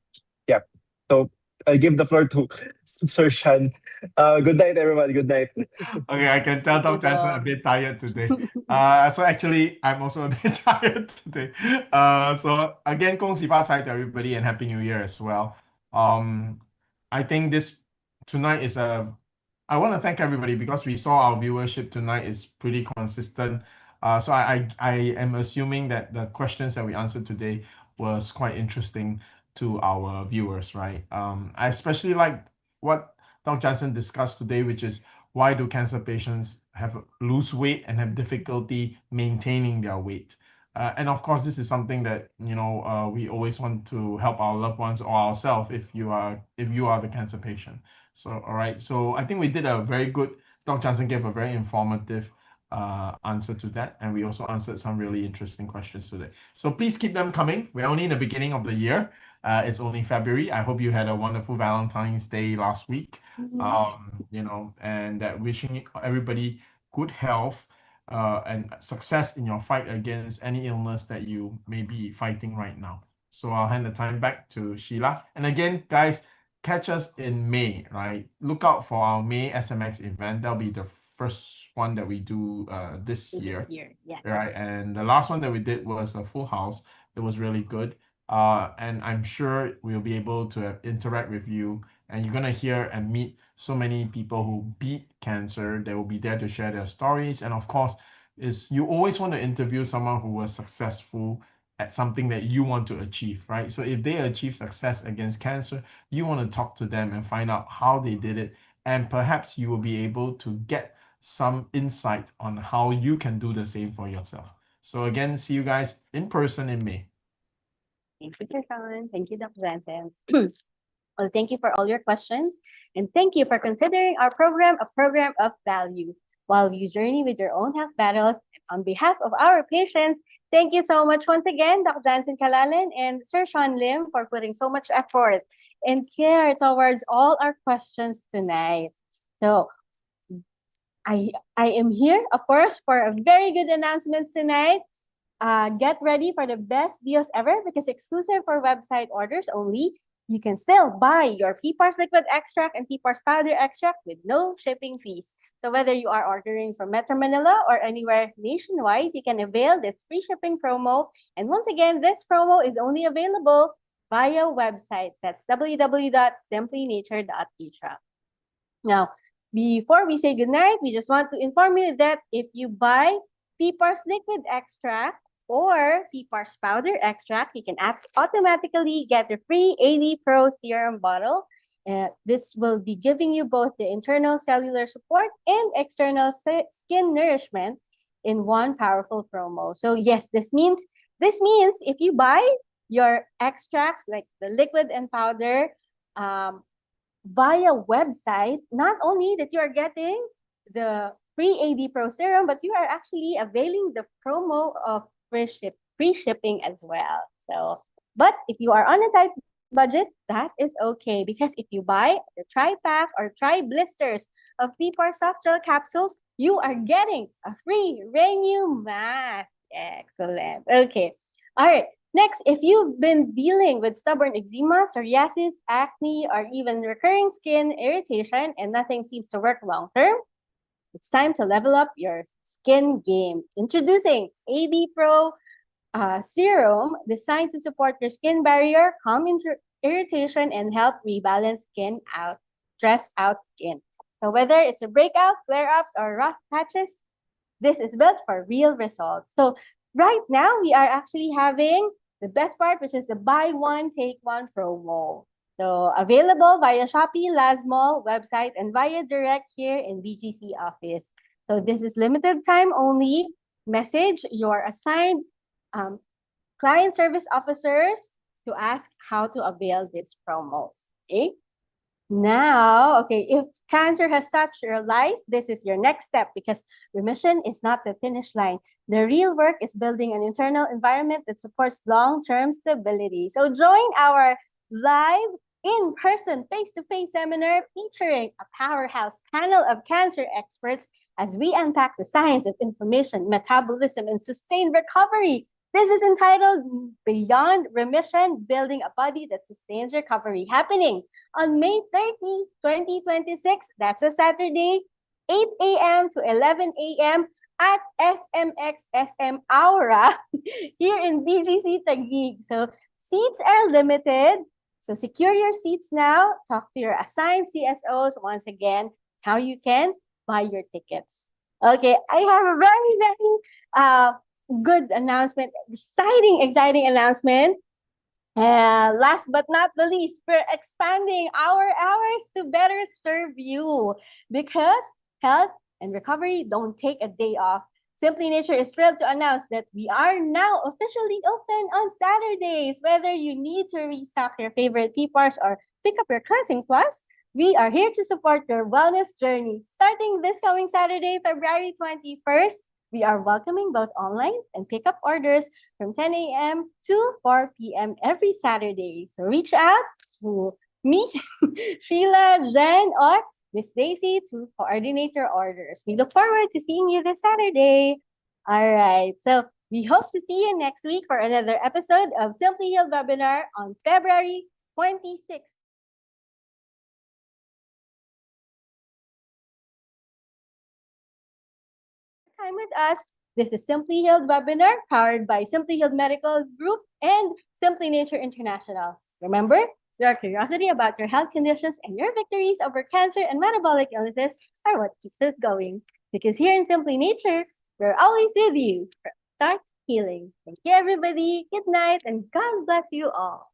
yeah. So I'll give the floor to Sir Shan. Good night, everyone. Good night. Okay, I can tell Dr. Jansen a bit tired today. So actually, I'm also a bit tired today. So again, 恭喜发财 to everybody and Happy New Year as well. I think tonight is I want to thank everybody because we saw our viewership tonight is pretty consistent. So I am assuming that the questions that we answered today was quite interesting to our viewers, right? I especially like what Dr. Jansen discussed today, which is why do cancer patients lose weight and have difficulty maintaining their weight? And of course, this is something that we always want to help our loved ones or ourselves if you are the cancer patient. So all right, so I think we did a very good. Dr. Jansen gave a very informative answer to that, and we also answered some really interesting questions today. So please keep them coming. We're only in the beginning of the year. It's only February. I hope you had a wonderful Valentine's Day last week. And wishing everybody good health and success in your fight against any illness that you may be fighting right now. So I'll hand the time back to Sheila. And again, guys, catch us in May, right? Look out for our May SMX event. That'll be the first one that we do this year. Yeah. Right? And the last one that we did was a full house. It was really good. And I'm sure we'll be able to interact with you, and you're gonna hear and meet so many people who beat cancer. They will be there to share their stories. And of course, is you always want to interview someone who was successful at something that you want to achieve, right? So if they achieve success against cancer, you want to talk to them and find out how they did it, and perhaps you will be able to get some insight on how you can do the same for yourself. So again, see you guys in person in May. Thank you, Sean. Thank you, Dr. Jansen. Well, thank you for all your questions, and thank you for considering our program a program of value. While you journey with your own health battles, on behalf of our patients, thank you so much once again, Dr. Jansen Kalalan and Sir Sean Lim, for putting so much effort and care towards all our questions tonight. So I am here, of course, for a very good announcements tonight. Get ready for the best deals ever, because exclusive for website orders only, you can still buy your PPARS liquid extract and PPARS powder extract with no shipping fees. So whether you are ordering from Metro Manila or anywhere nationwide, you can avail this free shipping promo. And once again, this promo is only available via website. That's www.simplynature.ph. Now, before we say goodnight, we just want to inform you that if you buy PPARS liquid extract or PPARS powder extract, you can automatically get the free 80 Pro serum bottle. This will be giving you both the internal cellular support and external skin nourishment in one powerful promo. So yes, this means if you buy your extracts like the liquid and powder via website, not only that you are getting the free AD Pro serum, but you are actually availing the promo of free shipping as well. So, but if you are on a tight budget, that is okay, because if you buy the tri-pack or tri-blisters of PPARS soft gel capsules, you are getting a free Renew mask. Excellent. Okay. All right. Next, if you've been dealing with stubborn eczema, psoriasis, acne, or even recurring skin irritation and nothing seems to work long term, it's time to level up your skin game. Introducing AD Pro serum, designed to support your skin barrier, calm irritation, and help rebalance stress out skin. So whether it's a breakout, flare-ups, or rough patches, this is built for real results. So right now, we are actually having the best part, which is the buy one, take one promo. So available via Shopee, Lazmall website, and via direct here in BGC office. So this is limited time only. Message your assigned client service officers to ask how to avail these promos. Okay. Now, if cancer has touched your life, this is your next step, because remission is not the finish line. The real work is building an internal environment that supports long-term stability. So join our live in-person face-to-face seminar featuring a powerhouse panel of cancer experts as we unpack the science of inflammation, metabolism, and sustained recovery. This is entitled Beyond Remission, Building a Body That Sustains Recovery, happening on May 30, 2026. That's a Saturday, 8 a.m. to 11 a.m. at SMX SM Aura here in BGC Taguig. So seats are limited. So secure your seats now. Talk to your assigned CSOs once again how you can buy your tickets. Okay, I have a very, very good announcement, exciting announcement. Last but not the least, we're expanding our hours to better serve you, because health and recovery don't take a day off. Simply Nature is thrilled to announce that we are now officially open on Saturdays. Whether you need to restock your favorite PPARS or pick up your cleansing plus, We are here to support your wellness journey. Starting this coming Saturday, February 21st, we are welcoming both online and pickup orders from 10 a.m. to 4 p.m. every Saturday. So reach out to me, Sheila, Jhen, or Miss Daisy to coordinate your orders. We look forward to seeing you this Saturday. All right. So we hope to see you next week for another episode of Simply Healed webinar on February 26th. Time with us. This is Simply Healed webinar powered by Simply Healed Medical Group and Simply Nature International. Remember, your curiosity about your health conditions and your victories over cancer and metabolic illnesses are what keeps us going. Because here in Simply Nature, we're always with you. Start healing. Thank you, everybody. Good night, and God bless you all.